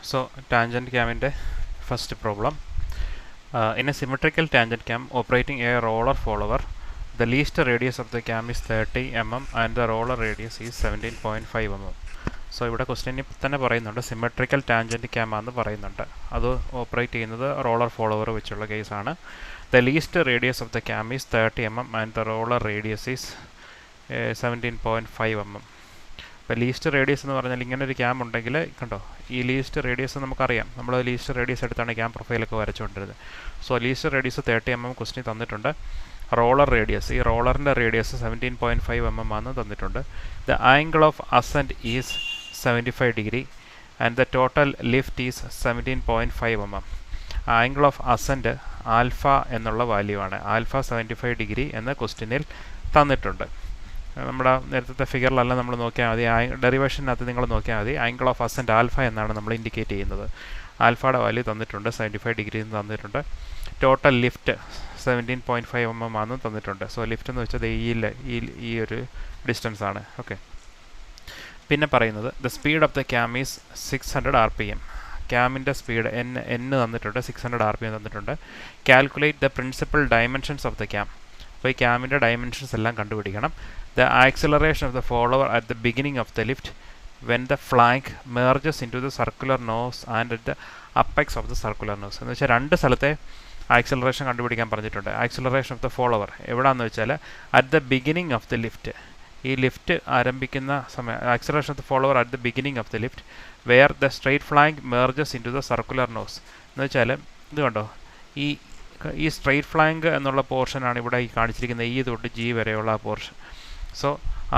So tangent cam in the first problem. In a symmetrical tangent cam operating a roller follower, the least radius of the cam is 30 mm and the roller radius is 17.5 mm. So ഇവിടെ ക്വസ്റ്റ്യനിൽ തന്നെ പറയുന്നുണ്ട് symmetrical tangent cam ആണെന്ന് പറയുന്നുണ്ട്. അത് operate ചെയ്യുന്നത് roller follower വെച്ചുള്ള കേസാണ്. The least radius of the cam is 30 mm and the roller radius is 17.5 mm. ഇപ്പോൾ ലീസ്റ്റ് റേഡിയസ് എന്ന് പറഞ്ഞാൽ ഇങ്ങനെ ഒരു ക്യാം ഉണ്ടെങ്കിൽ കണ്ടോ, ഈ ലീസ്റ്റ് റേഡിയസ് നമുക്കറിയാം. നമ്മൾ ലീസ്റ്റ് റേഡിയസ് എടുത്താണ് ക്യാം പ്രൊഫൈലൊക്കെ വരച്ചുകൊണ്ടിരുന്നത്. So least radius 30 mm question തന്നിട്ടുണ്ട്. റോളർ റേഡിയസ്, ഈ റോളറിൻ്റെ റേഡിയസ് 17.5 mm ആണെന്ന് തന്നിട്ടുണ്ട്. The angle of ascent is 75 degree and the total lift is 17.5 mm. Angle of ascent alpha എന്നുള്ള വാല്യൂ ആണ്. ആൽഫ 75 ഡിഗ്രി എന്ന ക്വസ്റ്റ്യനിൽ തന്നിട്ടുണ്ട്. നമ്മുടെ നേരത്തെ ഫിഗറിലെല്ലാം നമ്മൾ നോക്കിയാൽ മതി, ഡെറിവേഷനകത്ത് നിങ്ങൾ നോക്കിയാൽ മതി. ആംഗിൾ ഓഫ് അസെൻറ്റ് ആൽഫ എന്നാണ് നമ്മൾ ഇൻഡിക്കേറ്റ് ചെയ്യുന്നത്. ആൽഫയുടെ വാല്യൂ തന്നിട്ടുണ്ട്, 75 ഡിഗ്രി എന്ന് തന്നിട്ടുണ്ട്. ടോട്ടൽ ലിഫ്റ്റ് 17.5 mm ആണെന്ന് തന്നിട്ടുണ്ട്. സോ ലിഫ്റ്റ് എന്ന് വെച്ചാൽ ഈ ഒരു ഡിസ്റ്റൻസ് ആണ്. ഓക്കെ, പിന്നെ പറയുന്നത് the speed of the cam is 600 RPM. ക്യാമിൻ്റെ സ്പീഡ് n തന്നിട്ടുണ്ട്, 600 RPM തന്നിട്ടുണ്ട്. Calculate the principal dimensions of the cam. അപ്പോൾ ഈ ക്യാമിൻ്റെ ഡയമെൻഷൻസ് എല്ലാം കണ്ടുപിടിക്കണം. The acceleration of the follower at the beginning of the lift when the flank merges into the circular nose and at the apex of the circular nose. എന്ന് വെച്ചാൽ രണ്ട് സ്ഥലത്തെ acceleration കണ്ടുപിടിക്കാൻ പറഞ്ഞിട്ടുണ്ട്. ആക്സിലറേഷൻ ഓഫ് ദ ഫോളോവർ എവിടെയാണെന്ന് വെച്ചാൽ at the beginning of the lift, ഈ lift ആരംഭിക്കുന്ന സമയം. Acceleration of the follower at the beginning of the lift where the straight flank merges into the circular nose. എന്ന് വെച്ചാൽ ഇത് കണ്ടോ, ഈ സ്ട്രെയിറ്റ് ഫ്ലാങ്ക് എന്നുള്ള പോർഷനാണ് ഇവിടെ ഈ കാണിച്ചിരിക്കുന്നത്, ഈ തൊട്ട് ജി വരെയുള്ള ആ പോർഷൻ. സോ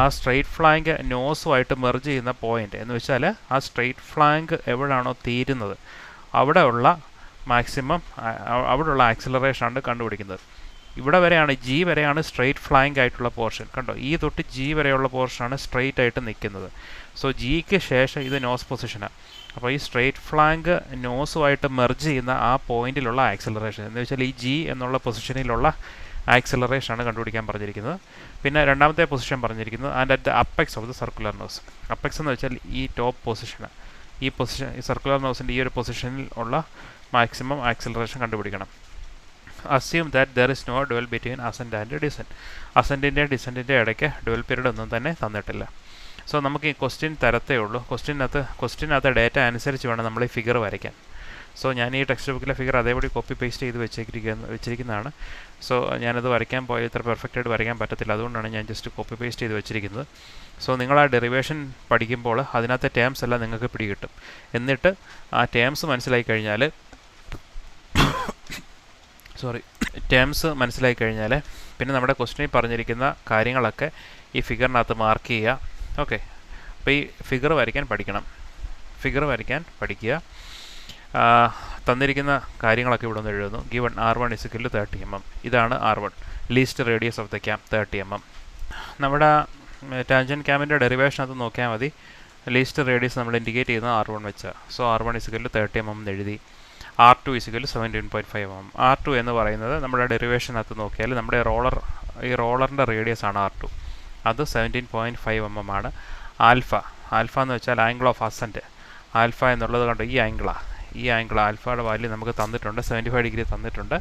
ആ സ്ട്രെയിറ്റ് ഫ്ലാങ്ക് നോസുമായിട്ട് മെർജ് ചെയ്യുന്ന പോയിൻ്റ് എന്ന് വെച്ചാൽ ആ സ്ട്രെയിറ്റ് ഫ്ലാങ്ക് എവിടെയാണോ തീരുന്നത് അവിടെയുള്ള മാക്സിമം അവിടെയുള്ള ആക്സിലറേഷനാണ് കണ്ടുപിടിക്കുന്നത്. ഇവിടെ വരെയാണ്, ജി വരെയാണ് സ്ട്രെയിറ്റ് ഫ്ലാങ്ക് ആയിട്ടുള്ള പോർഷൻ. കണ്ടോ, ഈ തൊട്ട് ജി വരെയുള്ള പോർഷനാണ് സ്ട്രെയിറ്റ് ആയിട്ട് നിൽക്കുന്നത്. സോ ജിക്ക് ശേഷം ഇത് നോസ് പൊസിഷനാണ്. അപ്പോൾ ഈ സ്ട്രെയിറ്റ് ഫ്ലാങ്ക് നോസുമായിട്ട് മെർജ് ചെയ്യുന്ന ആ പോയിന്റിലുള്ള ആക്സിലറേഷൻ എന്ന് വെച്ചാൽ ഈ ജി എന്നുള്ള പൊസിഷനിലുള്ള ആക്സിലറേഷനാണ് കണ്ടുപിടിക്കാൻ പറഞ്ഞിരിക്കുന്നത്. പിന്നെ രണ്ടാമത്തെ പൊസിഷൻ പറഞ്ഞിരിക്കുന്നത് and at the apex of the circular nose. Apex എന്ന് വെച്ചാൽ ഈ ടോപ്പ് പൊസിഷൻ, ഈ പൊസിഷൻ, ഈ സർക്കുലർ നോസിൻ്റെ ഈ ഒരു പൊസിഷനിൽ ഉള്ള മാക്സിമം ആക്സിലറേഷൻ കണ്ടുപിടിക്കണം. Assume that there is no dwell between ascent and descent. അസെൻറ്റിൻ്റെ ഡിസെൻറ്റിൻ്റെ ഇടയ്ക്ക് ഡുവൽ പീരീഡ് ഒന്നും തന്നെ തന്നിട്ടില്ല. സോ നമുക്ക് ഈ ക്വസ്റ്റ്യൻ തരത്തേ ഉള്ളൂ. ക്വസ്റ്റ്യനകത്ത് ഡേറ്റ അനുസരിച്ച് വേണം നമ്മൾ ഈ ഫിഗർ വരയ്ക്കാൻ. സോ ഞാൻ ഈ ടെക്സ്റ്റ് ബുക്കിലെ ഫിഗർ അതേപടി കോപ്പി പേസ്റ്റ് ചെയ്ത് വെച്ചിരിക്കുന്നതാണ്. സോ ഞാനത് വരയ്ക്കാൻ പോയാൽ ഇത്ര പെർഫെക്റ്റായിട്ട് വരയ്ക്കാൻ പറ്റത്തില്ല. അതുകൊണ്ടാണ് ഞാൻ ജസ്റ്റ് കോപ്പി പേസ്റ്റ് ചെയ്ത് വെച്ചിരിക്കുന്നത്. സോ നിങ്ങൾ ആ ഡെറിവേഷൻ പഠിക്കുമ്പോൾ അതിനകത്തെ ടേംസ് എല്ലാം നിങ്ങൾക്ക് പിടികിട്ടും. എന്നിട്ട് ആ ടേംസ് മനസ്സിലായി കഴിഞ്ഞാൽ പിന്നെ നമ്മുടെ ക്വസ്റ്റ്യനിൽ പറഞ്ഞിരിക്കുന്ന കാര്യങ്ങളൊക്കെ ഈ ഫിഗറിനകത്ത് മാർക്ക് ചെയ്യുക. ഓക്കെ, അപ്പോൾ ഈ ഫിഗർ വരയ്ക്കാൻ പഠിക്കുക. തന്നിരിക്കുന്ന കാര്യങ്ങളൊക്കെ ഇവിടെ നിന്ന് എഴുതുന്നു. Given R1 = 30 mm. ഇതാണ് R1, least radius of the cam 30 mm. നമ്മുടെ ടാൻജൻറ്റ് ക്യാമിൻ്റെ ഡെറിവേഷനകത്ത് നോക്കിയാൽ മതി. ലീസ്റ്റ് റേഡിയസ് നമ്മൾ ഇൻഡിക്കേറ്റ് ചെയ്യുന്നത് R1 വെച്ചാൽ. സോ R1 = 30 mm എന്ന് എഴുതി. R2 = 17.5 mm. R2 എന്ന് പറയുന്നത് നമ്മുടെ ഡെറിവേഷനകത്ത് നോക്കിയാൽ നമ്മുടെ ഈ റോളറിൻ്റെ റേഡിയസ് ആണ് R2. അത് 17.5 mm ആണ്. ആൽഫ എന്ന് വെച്ചാൽ ആംഗിൾ ഓഫ് അസെൻറ്റ്. ആൽഫ എന്നുള്ളത് കണ്ടോ, ഈ ആംഗിൾ ആൽഫയുടെ വാല്യൂ നമുക്ക് തന്നിട്ടുണ്ട്, 75 ഡിഗ്രി തന്നിട്ടുണ്ട്.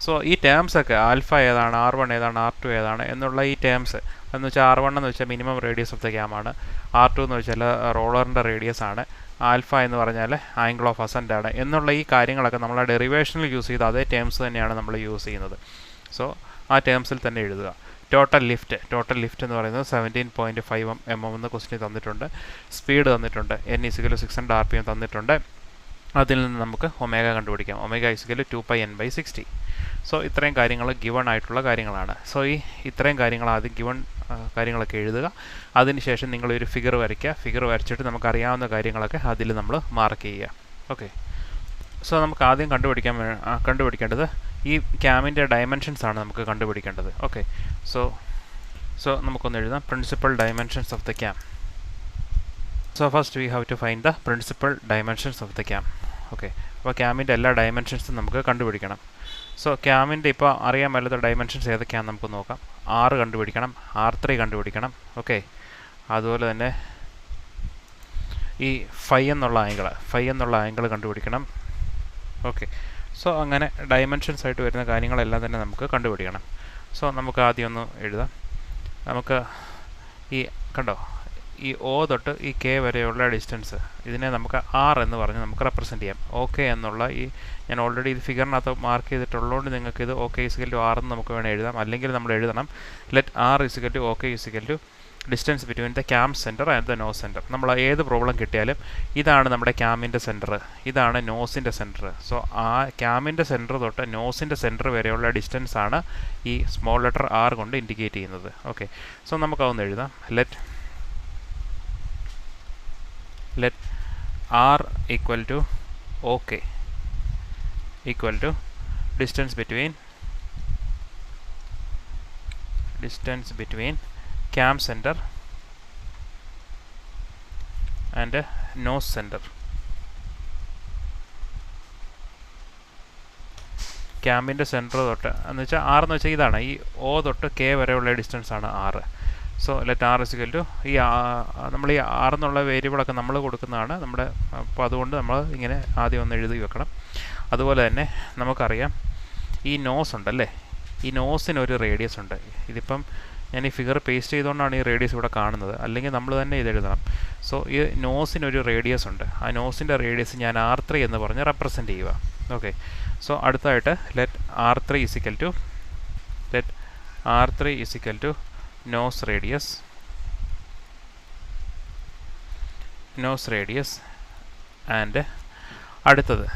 സോ ഈ ടേംസൊക്കെ ആൽഫ ഏതാണ്, R1 ഏതാണ്, R2 ഏതാണ് എന്നുള്ള ഈ ടേംസ് എന്ന് വെച്ചാൽ R1 എന്ന് വെച്ചാൽ minimum radius of the cam ആണ്. R2 എന്ന് വെച്ചാൽ റോളറിൻ്റെ റേഡിയസ് ആണ്. ആൽഫ എന്ന് പറഞ്ഞാൽ ആംഗിൾ ഓഫ് അസെൻറ്റ് ആണ്. എന്നുള്ള ഈ കാര്യങ്ങളൊക്കെ നമ്മൾ ആ ഡെറിവേഷനിൽ യൂസ് ചെയ്ത അതേ ടേംസ് തന്നെയാണ് നമ്മൾ യൂസ് ചെയ്യുന്നത്. സോ ആ ടേംസിൽ തന്നെ എഴുതുക. ടോട്ടൽ ലിഫ്റ്റ് എന്ന് പറയുന്നത് 17.5 mm എന്ന് ക്വസ്റ്റ്യൻ തന്നിട്ടുണ്ട്. സ്പീഡ് തന്നിട്ടുണ്ട്, n = 600 RPM തന്നിട്ടുണ്ട്. അതിൽ നിന്ന് നമുക്ക് ഒമേഗ കണ്ടുപിടിക്കാം. Omega = 2πn/60. സോ ഇത്രയും കാര്യങ്ങൾ ഗിവൺ ആയിട്ടുള്ള കാര്യങ്ങളാണ്. സോ ഇത്രയും കാര്യങ്ങൾ ആദ്യം ഗിവൺ കാര്യങ്ങളൊക്കെ എഴുതുക. അതിനുശേഷം നിങ്ങളൊരു ഫിഗർ വരയ്ക്കുക. ഫിഗർ വരച്ചിട്ട് നമുക്കറിയാവുന്ന കാര്യങ്ങളൊക്കെ അതിൽ നമ്മൾ മാർക്ക് ചെയ്യുക. ഓക്കെ, സോ നമുക്ക് ആദ്യം കണ്ടുപിടിക്കേണ്ടത് ഈ ക്യാമിൻ്റെ ഡയമെൻഷൻസ് ആണ് നമുക്ക് കണ്ടുപിടിക്കേണ്ടത്. ഓക്കെ, സോ നമുക്കൊന്ന് എഴുതാം. Principal dimensions of the cam. So first we have to find the principal dimensions of the cam. Okay, അപ്പോൾ ക്യാമിൻ്റെ എല്ലാ ഡയമെൻഷൻസും നമുക്ക് കണ്ടുപിടിക്കണം. സോ ക്യാമിൻ്റെ ഇപ്പോൾ അറിയാൻ മേലാത്ത ഡയമെൻഷൻസ് ഏതൊക്കെയാണെന്ന് നമുക്ക് നോക്കാം. R കണ്ടുപിടിക്കണം, R3 കണ്ടുപിടിക്കണം. ഓക്കെ, അതുപോലെ തന്നെ ഈ ഫൈ എന്നുള്ള ആംഗിൾ കണ്ടുപിടിക്കണം. ഓക്കെ, സോ അങ്ങനെ ഡയമെൻഷൻസ് ആയിട്ട് വരുന്ന കാര്യങ്ങളെല്ലാം തന്നെ നമുക്ക് കണ്ടുപിടിക്കണം. സോ നമുക്ക് ആദ്യം ഒന്ന് എഴുതാം. നമുക്ക് ഈ കണ്ടോ, ഈ ഒ തൊട്ട് ഈ കെ വരെയുള്ള ഡിസ്റ്റൻസ്, ഇതിനെ നമുക്ക് ആർ എന്ന് പറഞ്ഞ് നമുക്ക് റെപ്രസെൻറ്റ് ചെയ്യാം. ഓക്കെ എന്നുള്ള ഈ ഞാൻ ഓൾറെഡി ഇത് ഫിഗറിനകത്ത് മാർക്ക് ചെയ്തിട്ടുള്ളതുകൊണ്ട് നിങ്ങൾക്ക് ഇത് ഓക്കെ ഇസിക്കൽ ടു ആർ എന്ന് നമുക്ക് വേണേൽ എഴുതാം. അല്ലെങ്കിൽ നമ്മൾ എഴുതണം let R is equal to okay is equal to distance between the cam centre and the nose centre. നമ്മൾ ഏത് പ്രോബ്ലം കിട്ടിയാലും ഇതാണ് നമ്മുടെ ക്യാമിൻ്റെ സെൻറ്റർ, ഇതാണ് നോസിൻ്റെ സെൻറ്റർ. സോ ആ ക്യാമിൻ്റെ സെൻറ്റർ തൊട്ട് നോസിൻ്റെ സെൻറ്റർ വരെയുള്ള ഡിസ്റ്റൻസ് ആണ് ഈ സ്മോൾ ലെറ്റർ ആർ കൊണ്ട് ഇൻഡിക്കേറ്റ് ചെയ്യുന്നത്. ഓക്കെ, സോ നമുക്കതൊന്ന് എഴുതാം. let r equal to OK equal to distance between cam center and nose center. ക്യാമിൻ്റെ സെൻറ്റർ തൊട്ട് എന്ന് വെച്ചാൽ ആർ എന്ന് വെച്ചാൽ ഇതാണ്, ഈ ഒ തൊട്ട് കെ വരെയുള്ള ഡിസ്റ്റൻസ് ആണ് R. So let R is equal to ഈ നമ്മൾ ഈ ആർ എന്നുള്ള വേരിയബിളൊക്കെ നമ്മൾ കൊടുക്കുന്നതാണ് നമ്മുടെ. അപ്പോൾ അതുകൊണ്ട് നമ്മൾ ഇങ്ങനെ ആദ്യം ഒന്ന് എഴുതി വെക്കണം. അതുപോലെ തന്നെ നമുക്കറിയാം ഈ നോസ് ഉണ്ടല്ലേ, ഈ നോസിനൊരു റേഡിയസ് ഉണ്ട്. ഇതിപ്പം ഞാൻ ഈ ഫിഗർ പേസ്റ്റ് ചെയ്തുകൊണ്ടാണ് ഈ റേഡിയസ് ഇവിടെ കാണുന്നത്, അല്ലെങ്കിൽ നമ്മൾ തന്നെ ഇത് എഴുതണം. സോ ഈ നോസിനൊരു റേഡിയസ് ഉണ്ട്. ആ നോസിൻ്റെ റേഡിയസ് ഞാൻ R3 എന്ന് പറഞ്ഞ് റെപ്രസെൻറ്റ് ചെയ്യുക. ഓക്കെ, സോ അടുത്തായിട്ട് let R3 is equal to nose radius and അടുത്തത്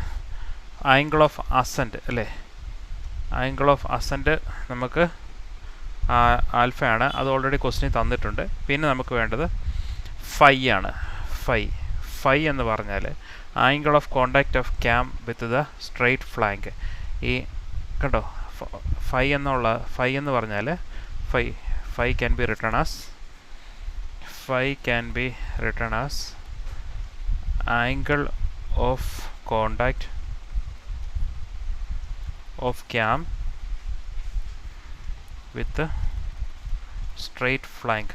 ആംഗിൾ ഓഫ് അസെൻറ്റ് അല്ലേ. ആംഗിൾ ഓഫ് അസെൻറ്റ് നമുക്ക് ആൽഫയാണ്, അത് ഓൾറെഡി ക്വസ്റ്റ്യൻ തന്നിട്ടുണ്ട്. പിന്നെ നമുക്ക് വേണ്ടത് ഫൈ ആണ്. ഫൈ എന്ന് പറഞ്ഞാൽ angle of contact of cam with the straight flank. ഈ കണ്ടോ, ഫൈ എന്ന് പറഞ്ഞാൽ phi can be written as angle of contact of cam with the straight flank.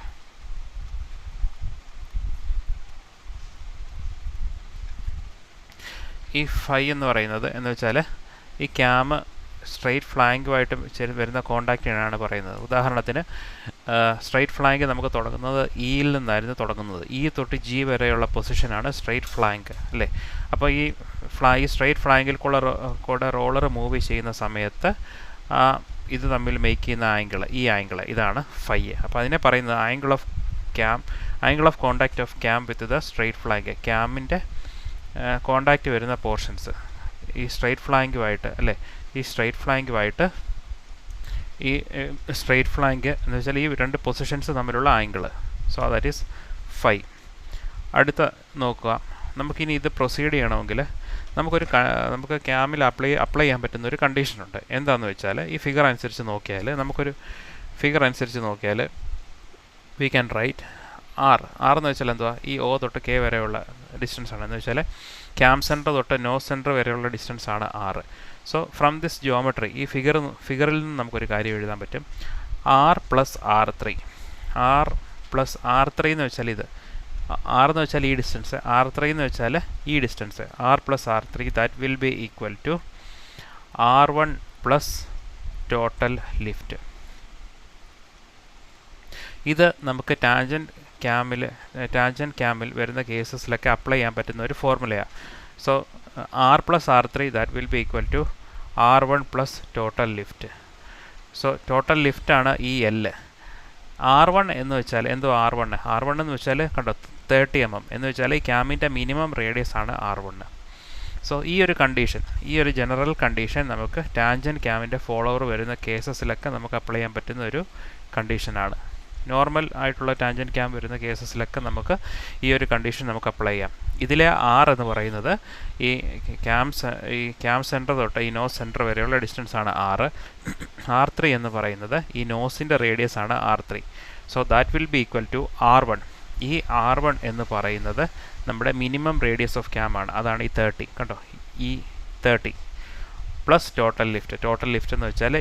ഈ phi എന്ന് പറയുന്നത് എന്ന് വെച്ചാൽ ഈ ക്യാം സ്ട്രെയിറ്റ് ഫ്ലാങ്കുമായിട്ട് വരുന്ന കോണ്ടാക്റ്റിനാണ് പറയുന്നത്. ഉദാഹരണത്തിന് സ്ട്രെയിറ്റ് ഫ്ലാങ്ക് നമുക്ക് തുടങ്ങുന്നത് ഇയിൽ നിന്നായിരുന്നു തുടങ്ങുന്നത്. ഇ തൊട്ട് ജി വരെയുള്ള പൊസിഷനാണ് സ്ട്രെയിറ്റ് ഫ്ലാങ്ക് അല്ലേ. അപ്പോൾ ഈ സ്ട്രെയിറ്റ് ഫ്ലാങ്കിൽ കൂടെ റോളർ മൂവ് ചെയ്യുന്ന സമയത്ത് ഇത് തമ്മിൽ മേക്ക് ചെയ്യുന്ന ഈ ആംഗിൾ ഇതാണ് ഫൈ. അപ്പോൾ അതിനെ പറയുന്നത് angle of contact of cam with the straight flank. ക്യാമിൻ്റെ കോണ്ടാക്റ്റ് വരുന്ന പോർഷൻസ് ഈ സ്ട്രെയിറ്റ് ഫ്ലാങ്കുമായിട്ട് അല്ലേ, ഈ സ്ട്രെയിറ്റ് ഫ്ലാങ്ക് എന്ന് വെച്ചാൽ ഈ രണ്ട് പൊസിഷൻസ് തമ്മിലുള്ള angle. So that is phi. അടുത്ത നോക്കുക, നമുക്കിനി ഇത് പ്രൊസീഡ് ചെയ്യണമെങ്കിൽ നമുക്ക് ക്യാമിൽ അപ്ലൈ ചെയ്യാൻ പറ്റുന്ന ഒരു കണ്ടീഷനുണ്ട്. എന്താണെന്ന് വെച്ചാൽ ഈ ഫിഗർ അനുസരിച്ച് നോക്കിയാൽ വി ക്യാൻ റൈറ്റ് ആർ എന്ന് വെച്ചാൽ എന്തുവാ, ഈ ഒ തൊട്ട് കെ വരെയുള്ള ഡിസ്റ്റൻസ് ആണ്. എന്ന് വെച്ചാൽ ക്യാം സെൻറ്റർ തൊട്ട് നോസ് സെൻറ്റർ വരെയുള്ള ഡിസ്റ്റൻസ് ആണ് R. So from this geometry ഈ ഫിഗറിൽ നിന്ന് നമുക്കൊരു കാര്യം എഴുതാൻ പറ്റും. R + R3 എന്ന് വെച്ചാൽ ഇത് R എന്ന് വെച്ചാൽ ഈ ഡിസ്റ്റൻസ്, R3 എന്ന് വെച്ചാൽ ഈ distance. R + R3 that will be equal to R1 + total lift. ഇത് നമുക്ക് ടാൻജൻറ്റ് ക്യാമിൽ വരുന്ന കേസസിലൊക്കെ അപ്ലൈ ചെയ്യാൻ പറ്റുന്ന ഒരു ഫോർമുലയാണ്. So R + R3 that will be equal to R1 + total lift. So total ലിഫ്റ്റാണ് ഈ L. R1 എന്ന് വെച്ചാൽ എന്തോ R1 എന്ന് വെച്ചാൽ കണ്ടോ 30 mm എന്ന് വെച്ചാൽ ഈ ക്യാമിൻ്റെ മിനിമം റേഡിയസ് ആണ് R1. സോ ഈ ഒരു ജനറൽ കണ്ടീഷൻ നമുക്ക് ടാൻജൻറ്റ് ക്യാമിൻ്റെ ഫോളോവർ വരുന്ന കേസസിലൊക്കെ നമുക്ക് അപ്ലൈ ചെയ്യാൻ പറ്റുന്ന ഒരു കണ്ടീഷനാണ്. നോർമൽ ആയിട്ടുള്ള ടാൻജൻറ്റ് ക്യാം വരുന്ന കേസസിലൊക്കെ നമുക്ക് ഈ ഒരു കണ്ടീഷൻ നമുക്ക് അപ്ലൈ ചെയ്യാം. ഇതിലെ R എന്ന് പറയുന്നത് ഈ ക്യാം സെൻറ്റർ തൊട്ട് ഈ നോസ് സെൻറ്റർ വരെയുള്ള ഡിസ്റ്റൻസ് ആണ് R. R3 എന്ന് പറയുന്നത് ഈ നോസിൻ്റെ റേഡിയസ് ആണ് R3. So that will be equal to R1. ഈ R1 എന്ന് പറയുന്നത് നമ്മുടെ മിനിമം റേഡിയസ് ഓഫ് ക്യാം ആണ്. അതാണ് ഈ 30 കണ്ടോ, ഈ 30 പ്ലസ് ടോട്ടൽ ലിഫ്റ്റ് എന്ന് വെച്ചാൽ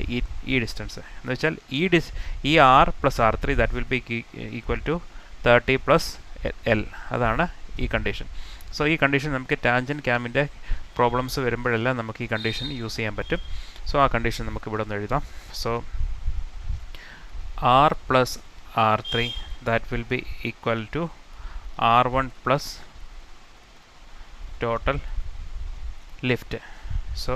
ഈ ഡിസ്റ്റൻസ് എന്ന് വെച്ചാൽ ഈ R + R3 that will be equal to 30 + L. അതാണ് ഈ കണ്ടീഷൻ. സോ ഈ കണ്ടീഷൻ നമുക്ക് ടാൻജൻറ്റ് ക്യാമിൻ്റെ പ്രോബ്ലംസ് വരുമ്പോഴെല്ലാം നമുക്ക് ഈ കണ്ടീഷൻ യൂസ് ചെയ്യാൻ പറ്റും. സോ ആ കണ്ടീഷൻ നമുക്ക് ഇവിടെ ഒന്ന് എഴുതാം. So r plus r3 that will be equal to r1 plus total lift. So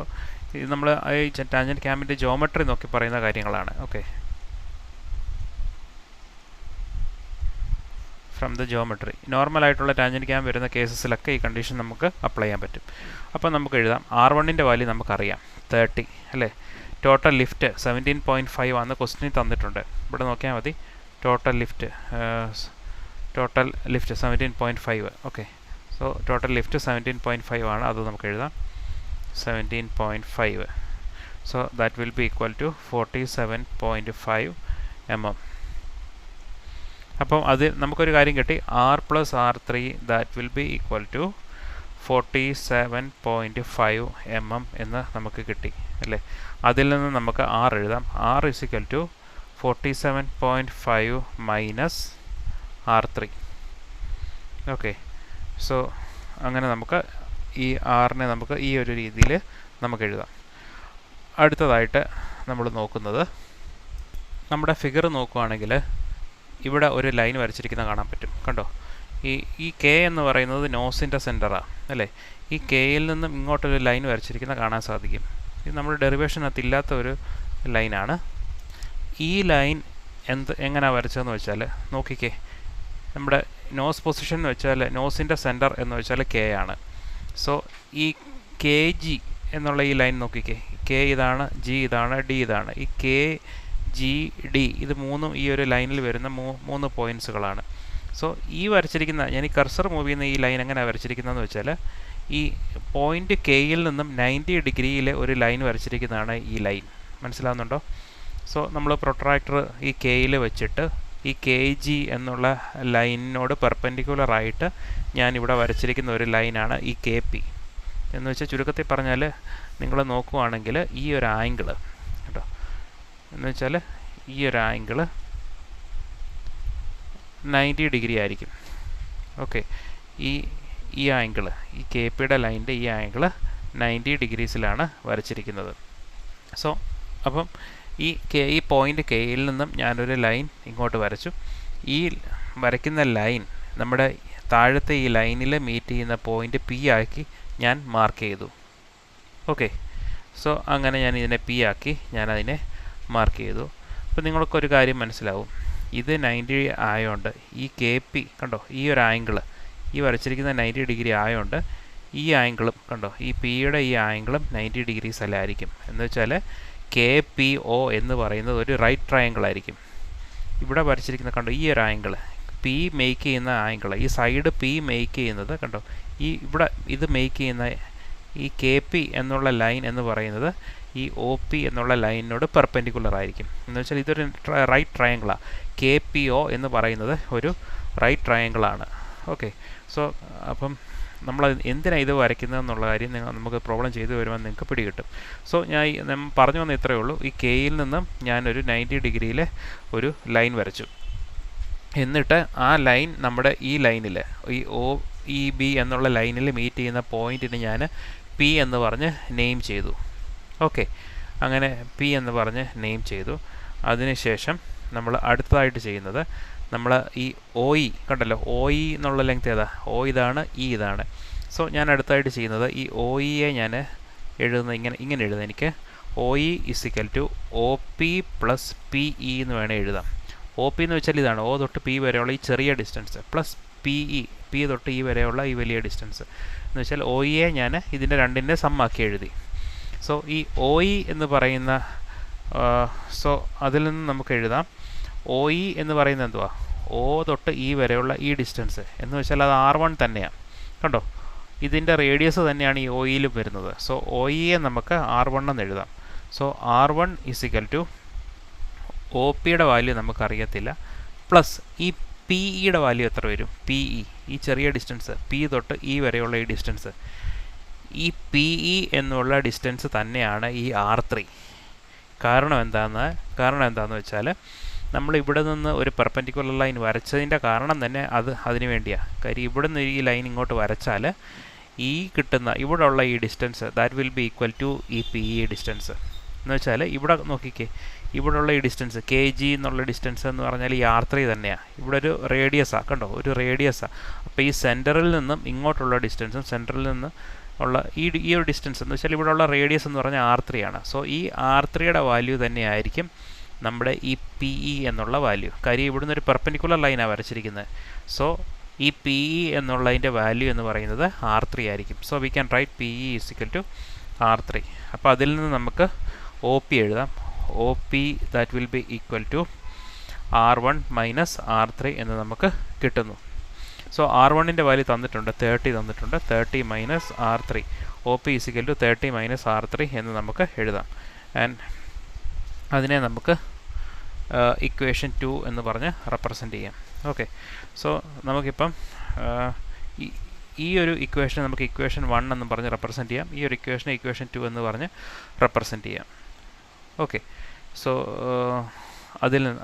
ഇത് നമ്മൾ ഈ ടാൻജൻറ്റ് ക്യാമിൻ്റെ ജോമെട്രി നോക്കി പറയുന്ന കാര്യങ്ങളാണ്. ഓക്കെ, ഫ്രം ദ ജോമെട്രി നോർമലായിട്ടുള്ള ടാൻജൻറ്റ് ക്യാം വരുന്ന കേസസിലൊക്കെ ഈ കണ്ടീഷൻ നമുക്ക് അപ്ലൈ ചെയ്യാൻ പറ്റും. അപ്പോൾ നമുക്ക് എഴുതാം r1ൻ്റെ വാല്യൂ നമുക്കറിയാം 30 അല്ലേ. ടോട്ടൽ ലിഫ്റ്റ് 17.5 ആണ് ക്വസ്റ്റ്യനിൽ തന്നിട്ടുണ്ട്. ഇവിടെ നോക്കിയാൽ മതി. Total lift 17.5. Okay, so total lift 17.5 ആണ്. അത് നമുക്ക് എഴുതാം 17.5. So that will be equal to 47.5 mm. അപ്പം അത് നമുക്കൊരു കാര്യം കിട്ടി, r plus r3 that will be equal to 47.5 mm എന്ന് നമുക്ക് കിട്ടി അല്ലേ. അതിൽ നിന്ന് നമുക്ക് r എഴുതാം. r is equal to 47.5 minus r3. Okay, so അങ്ങനെ നമുക്ക് ഈ r-നെ നമുക്ക് ഈ ഒരു രീതിയിൽ നമുക്ക് എഴുതാം. അടുത്തതായിട്ട് നമ്മൾ നോക്കുന്നത്, നമ്മുടെ ഫിഗർ നോക്കുകയാണെങ്കിൽ ഇവിടെ ഒരു ലൈൻ വരച്ചിരിക്കുന്നത് കാണാൻ പറ്റും. കണ്ടോ, ഈ കെ എന്ന് പറയുന്നത് നോസിൻ്റെ സെൻറ്ററാണ് അല്ലേ. ഈ കെയിൽ നിന്നും ഇങ്ങോട്ടൊരു ലൈൻ വരച്ചിരിക്കുന്നത് കാണാൻ സാധിക്കും. ഇത് നമ്മുടെ ഡെറിവേഷനകത്ത് ഇല്ലാത്ത ഒരു ലൈനാണ്. ഈ ലൈൻ എങ്ങനെയാണ് വരച്ചതെന്ന് വെച്ചാൽ നോക്കിക്കേ, നമ്മുടെ നോസ് പൊസിഷൻ എന്ന് വെച്ചാൽ നോസിൻ്റെ സെൻറ്റർ എന്ന് വെച്ചാൽ കെ ആണ്. സോ ഈ കെ ജി എന്നുള്ള ഈ ലൈൻ നോക്കിക്കേ, കെ ഇതാണ്, ജി ഇതാണ്, ഡി ഇതാണ്. ഈ കെ ജി ഡി ഇത് മൂന്നും ഈ ഒരു ലൈനിൽ വരുന്ന മൂന്ന് പോയിൻറ്റ്സുകളാണ്. സോ ഈ വരച്ചിരിക്കുന്ന, ഞാൻ ഈ കർസർ മൂവ് ചെയ്യുന്ന ഈ ലൈൻ എങ്ങനെയാണ് വരച്ചിരിക്കുന്നതെന്ന് വെച്ചാൽ ഈ പോയിൻ്റ് കെയിൽ നിന്നും 90 ഡിഗ്രിയിൽ ഒരു ലൈൻ വരച്ചിരിക്കുന്നതാണ് ഈ ലൈൻ. മനസ്സിലാവുന്നുണ്ടോ? സോ നമ്മൾ പ്രൊട്രാക്ടർ ഈ കെയിൽ വെച്ചിട്ട് ഈ കെ ജി എന്നുള്ള ലൈനിനോട് പെർപെൻഡിക്കുലറായിട്ട് ഞാനിവിടെ വരച്ചിരിക്കുന്ന ഒരു ലൈനാണ് ഈ കെ പി എന്ന് വെച്ചാൽ, ചുരുക്കത്തിൽ പറഞ്ഞാൽ നിങ്ങൾ നോക്കുകയാണെങ്കിൽ ഈ ഒരു ആംഗിള് കേട്ടോ, എന്ന് വെച്ചാൽ ഈ ഒരു ആംഗിള് 90 ഡിഗ്രി ആയിരിക്കും. ഓക്കെ, ഈ ആംഗിള്, ഈ കെ പിയുടെ ലൈനിൻ്റെ ഈ ആംഗിള് 90 ഡിഗ്രീസിലാണ് വരച്ചിരിക്കുന്നത്. സോ അപ്പം ഈ പോയിൻ്റ് കെയിൽ നിന്നും ഞാനൊരു ലൈൻ ഇങ്ങോട്ട് വരച്ചു. ഈ വരയ്ക്കുന്ന ലൈൻ നമ്മുടെ താഴത്തെ ഈ ലൈനിൽ മീറ്റ് ചെയ്യുന്ന പോയിൻ്റ് പി ആക്കി ഞാൻ മാർക്ക് ചെയ്തു. ഓക്കെ, സോ അങ്ങനെ ഞാൻ ഇതിനെ പി ആക്കി ഞാനതിനെ മാർക്ക് ചെയ്തു. അപ്പോൾ നിങ്ങൾക്കൊരു കാര്യം മനസ്സിലാവും, ഇത് 90 ആയതുകൊണ്ട് ഈ കെ പി കണ്ടോ, ഈ ഒരു ആംഗിള് ഈ വരച്ചിരിക്കുന്ന 90 ഡിഗ്രി ആയതുകൊണ്ട് ഈ ആംഗിളും കണ്ടോ, ഈ പിയുടെ ഈ ആംഗിളും 90 ഡിഗ്രീസ് അല്ലായിരിക്കും. എന്ന് വെച്ചാൽ കെ പി ഒ എന്ന് പറയുന്നത് ഒരു റൈറ്റ് ട്രയാങ്കിൾ ആയിരിക്കും. ഇവിടെ വരച്ചിരിക്കുന്ന കണ്ടോ, ഈ ഒരു ആംഗിൾ പി മേക്ക് ചെയ്യുന്ന ആംഗിൾ, ഈ സൈഡ് പി മേക്ക് ചെയ്യുന്നത് കണ്ടോ, ഈ ഇവിടെ ഇത് മേക്ക് ചെയ്യുന്ന ഈ കെ പി എന്നുള്ള ലൈൻ എന്ന് പറയുന്നത് ഈ ഒ പി എന്നുള്ള ലൈനിനോട് പെർപെൻഡിക്കുലർ ആയിരിക്കും. എന്ന് വെച്ചാൽ ഇതൊരു റൈറ്റ് ട്രയാങ്കിളാണ്. കെ പി ഒ എന്ന് പറയുന്നത് ഒരു റൈറ്റ് ട്രയാങ്കിളാണ്. ഓക്കെ, സോ അപ്പം നമ്മൾ എന്തിനാണ് ഇത് വരയ്ക്കുന്നത് എന്നുള്ള കാര്യം നമുക്ക് പ്രോബ്ലം ചെയ്ത് വരുമ്പോൾ നിങ്ങൾക്ക് പിടികിട്ടും. സോ ഞാൻ പറഞ്ഞു വന്ന ഇത്രയേ ഉള്ളൂ. ഈ കെയിൽ നിന്നും ഞാനൊരു 90 ഡിഗ്രിയിൽ ഒരു ലൈൻ വരച്ചു. എന്നിട്ട് ആ ലൈൻ നമ്മുടെ ഈ ലൈനിൽ ഈ ഒ ഇ ബി എന്നുള്ള ലൈനിൽ മീറ്റ് ചെയ്യുന്ന പോയിൻറ്റിന് ഞാൻ പി എന്ന് പറഞ്ഞ് നെയിം ചെയ്തു. ഓക്കെ, അങ്ങനെ പി എന്ന് പറഞ്ഞ് നെയിം ചെയ്തു. അതിനുശേഷം നമ്മൾ അടുത്തതായിട്ട് ചെയ്യുന്നത്, നമ്മൾ ഈ ഒ ഇ കണ്ടല്ലോ, ഒ ഇ എന്നുള്ള ലെങ്ത് ഏതാ, ഒ ഇതാണ്, ഇ ഇതാണ്. സോ ഞാൻ അടുത്തായിട്ട് ചെയ്യുന്നത് ഈ ഒ ഇയെ ഞാൻ എഴുതുന്നത് ഇങ്ങനെ എഴുതാം. എനിക്ക് O E is equal to O P plus P E എന്ന് വേണേൽ എഴുതാം. ഒ പി എന്ന് വെച്ചാൽ ഇതാണ്, ഒ തൊട്ട് പി വരെയുള്ള ഈ ചെറിയ distance, plus P E, P തൊട്ട് ഇ വരെയുള്ള ഈ വലിയ ഡിസ്റ്റൻസ്. എന്ന് വെച്ചാൽ ഒ ഇയെ ഞാൻ ഇതിൻ്റെ രണ്ടിൻ്റെ സമ്മാക്കി എഴുതി. സോ ഈ ഒ ഇ എന്ന് പറയുന്ന സോ അതിൽ നിന്ന് നമുക്ക് എഴുതാം, ഒ ഇ എന്ന് പറയുന്നത് എന്തുവാ, ഒ തൊട്ട് ഇ വരെയുള്ള ഈ ഡിസ്റ്റൻസ് എന്ന് വെച്ചാൽ അത് R1 തന്നെയാണ്. കണ്ടോ, ഇതിൻ്റെ റേഡിയസ് തന്നെയാണ് ഈ ഒ ഇയിലും വരുന്നത്. സോ ഒ ഇയെ നമുക്ക് R1 എന്ന് എഴുതാം. So R1 is equal to O പിയുടെ വാല്യൂ നമുക്കറിയത്തില്ല, പ്ലസ് ഈ പി ഇയുടെ വാല്യൂ എത്ര വരും, പി ഇ, ഈ ചെറിയ ഡിസ്റ്റൻസ് പി തൊട്ട് ഇ വരെയുള്ള ഈ ഡിസ്റ്റൻസ്, ഈ പി ഇ എന്നുള്ള ഡിസ്റ്റൻസ് തന്നെയാണ് ഈ R3. കാരണം എന്താണെന്ന് വെച്ചാൽ നമ്മൾ ഇവിടെ നിന്ന് ഒരു പെർപെൻഡിക്കുലർ ലൈൻ വരച്ചതിൻ്റെ കാരണം തന്നെ അതിന് വേണ്ടിയാണ്. കാര്യം ഇവിടെ നിന്ന് ഈ ലൈൻ ഇങ്ങോട്ട് വരച്ചാൽ ഈ കിട്ടുന്ന ഇവിടെയുള്ള ഈ distance that will be equal to ഈ പി ഇ ഡിസ്റ്റൻസ് എന്ന് വെച്ചാൽ ഇവിടെ നോക്കിക്കേ, ഇവിടെയുള്ള ഈ ഡിസ്റ്റൻസ് കെ ജി എന്നുള്ള ഡിസ്റ്റൻസ് എന്ന് പറഞ്ഞാൽ ഈ R3 തന്നെയാണ്. ഇവിടെ ഒരു റേഡിയസാണ്, കണ്ടോ, ഒരു റേഡിയസാണ്. അപ്പോൾ ഈ സെൻറ്ററിൽ നിന്നും ഇങ്ങോട്ടുള്ള ഡിസ്റ്റൻസും സെൻറ്ററിൽ നിന്ന് ഉള്ള ഈ ഒരു ഡിസ്റ്റൻസ് എന്ന് വെച്ചാൽ ഇവിടെയുള്ള റേഡിയസ് എന്ന് പറഞ്ഞാൽ R3 ആണ്. സോ ഈ R3യുടെ വാല്യൂ തന്നെയായിരിക്കും നമ്മുടെ ഈ പി ഇ എന്നുള്ള വാല്യൂ. കാര്യം ഇവിടുന്ന് ഒരു പെർപെൻഡിക്കുലർ ലൈനാണ് വരച്ചിരിക്കുന്നത്. സോ ഈ പി ഇ എന്നുള്ളതിൻ്റെ വാല്യൂ എന്ന് പറയുന്നത് R3 ആയിരിക്കും. So we can write P E is equal to R3. അപ്പോൾ അതിൽ നിന്ന് നമുക്ക് ഒ പി എഴുതാം. O P that will be equal to R1 minus R3 എന്ന് നമുക്ക് കിട്ടുന്നു. സോ R1ൻ്റെ വാല്യൂ തന്നിട്ടുണ്ട്, 30 തന്നിട്ടുണ്ട്. 30 minus R3, O P is equal to 30 minus R3 എന്ന് നമുക്ക് എഴുതാം. ആൻഡ് അതിനെ നമുക്ക് ഇക്വേഷൻ 2 എന്ന് പറഞ്ഞ് റെപ്രസെൻ്റ് ചെയ്യാം. ഓക്കെ, സോ നമുക്കിപ്പം ഈ ഒരു ഇക്വേഷൻ നമുക്ക് ഇക്വേഷൻ 1 എന്ന് പറഞ്ഞ് റെപ്രസെൻ്റ് ചെയ്യാം. ഈ ഒരു ഇക്വേഷനെ ഇക്വേഷൻ 2 എന്ന് പറഞ്ഞ് റെപ്രസെൻ്റ് ചെയ്യാം. ഓക്കെ, സോ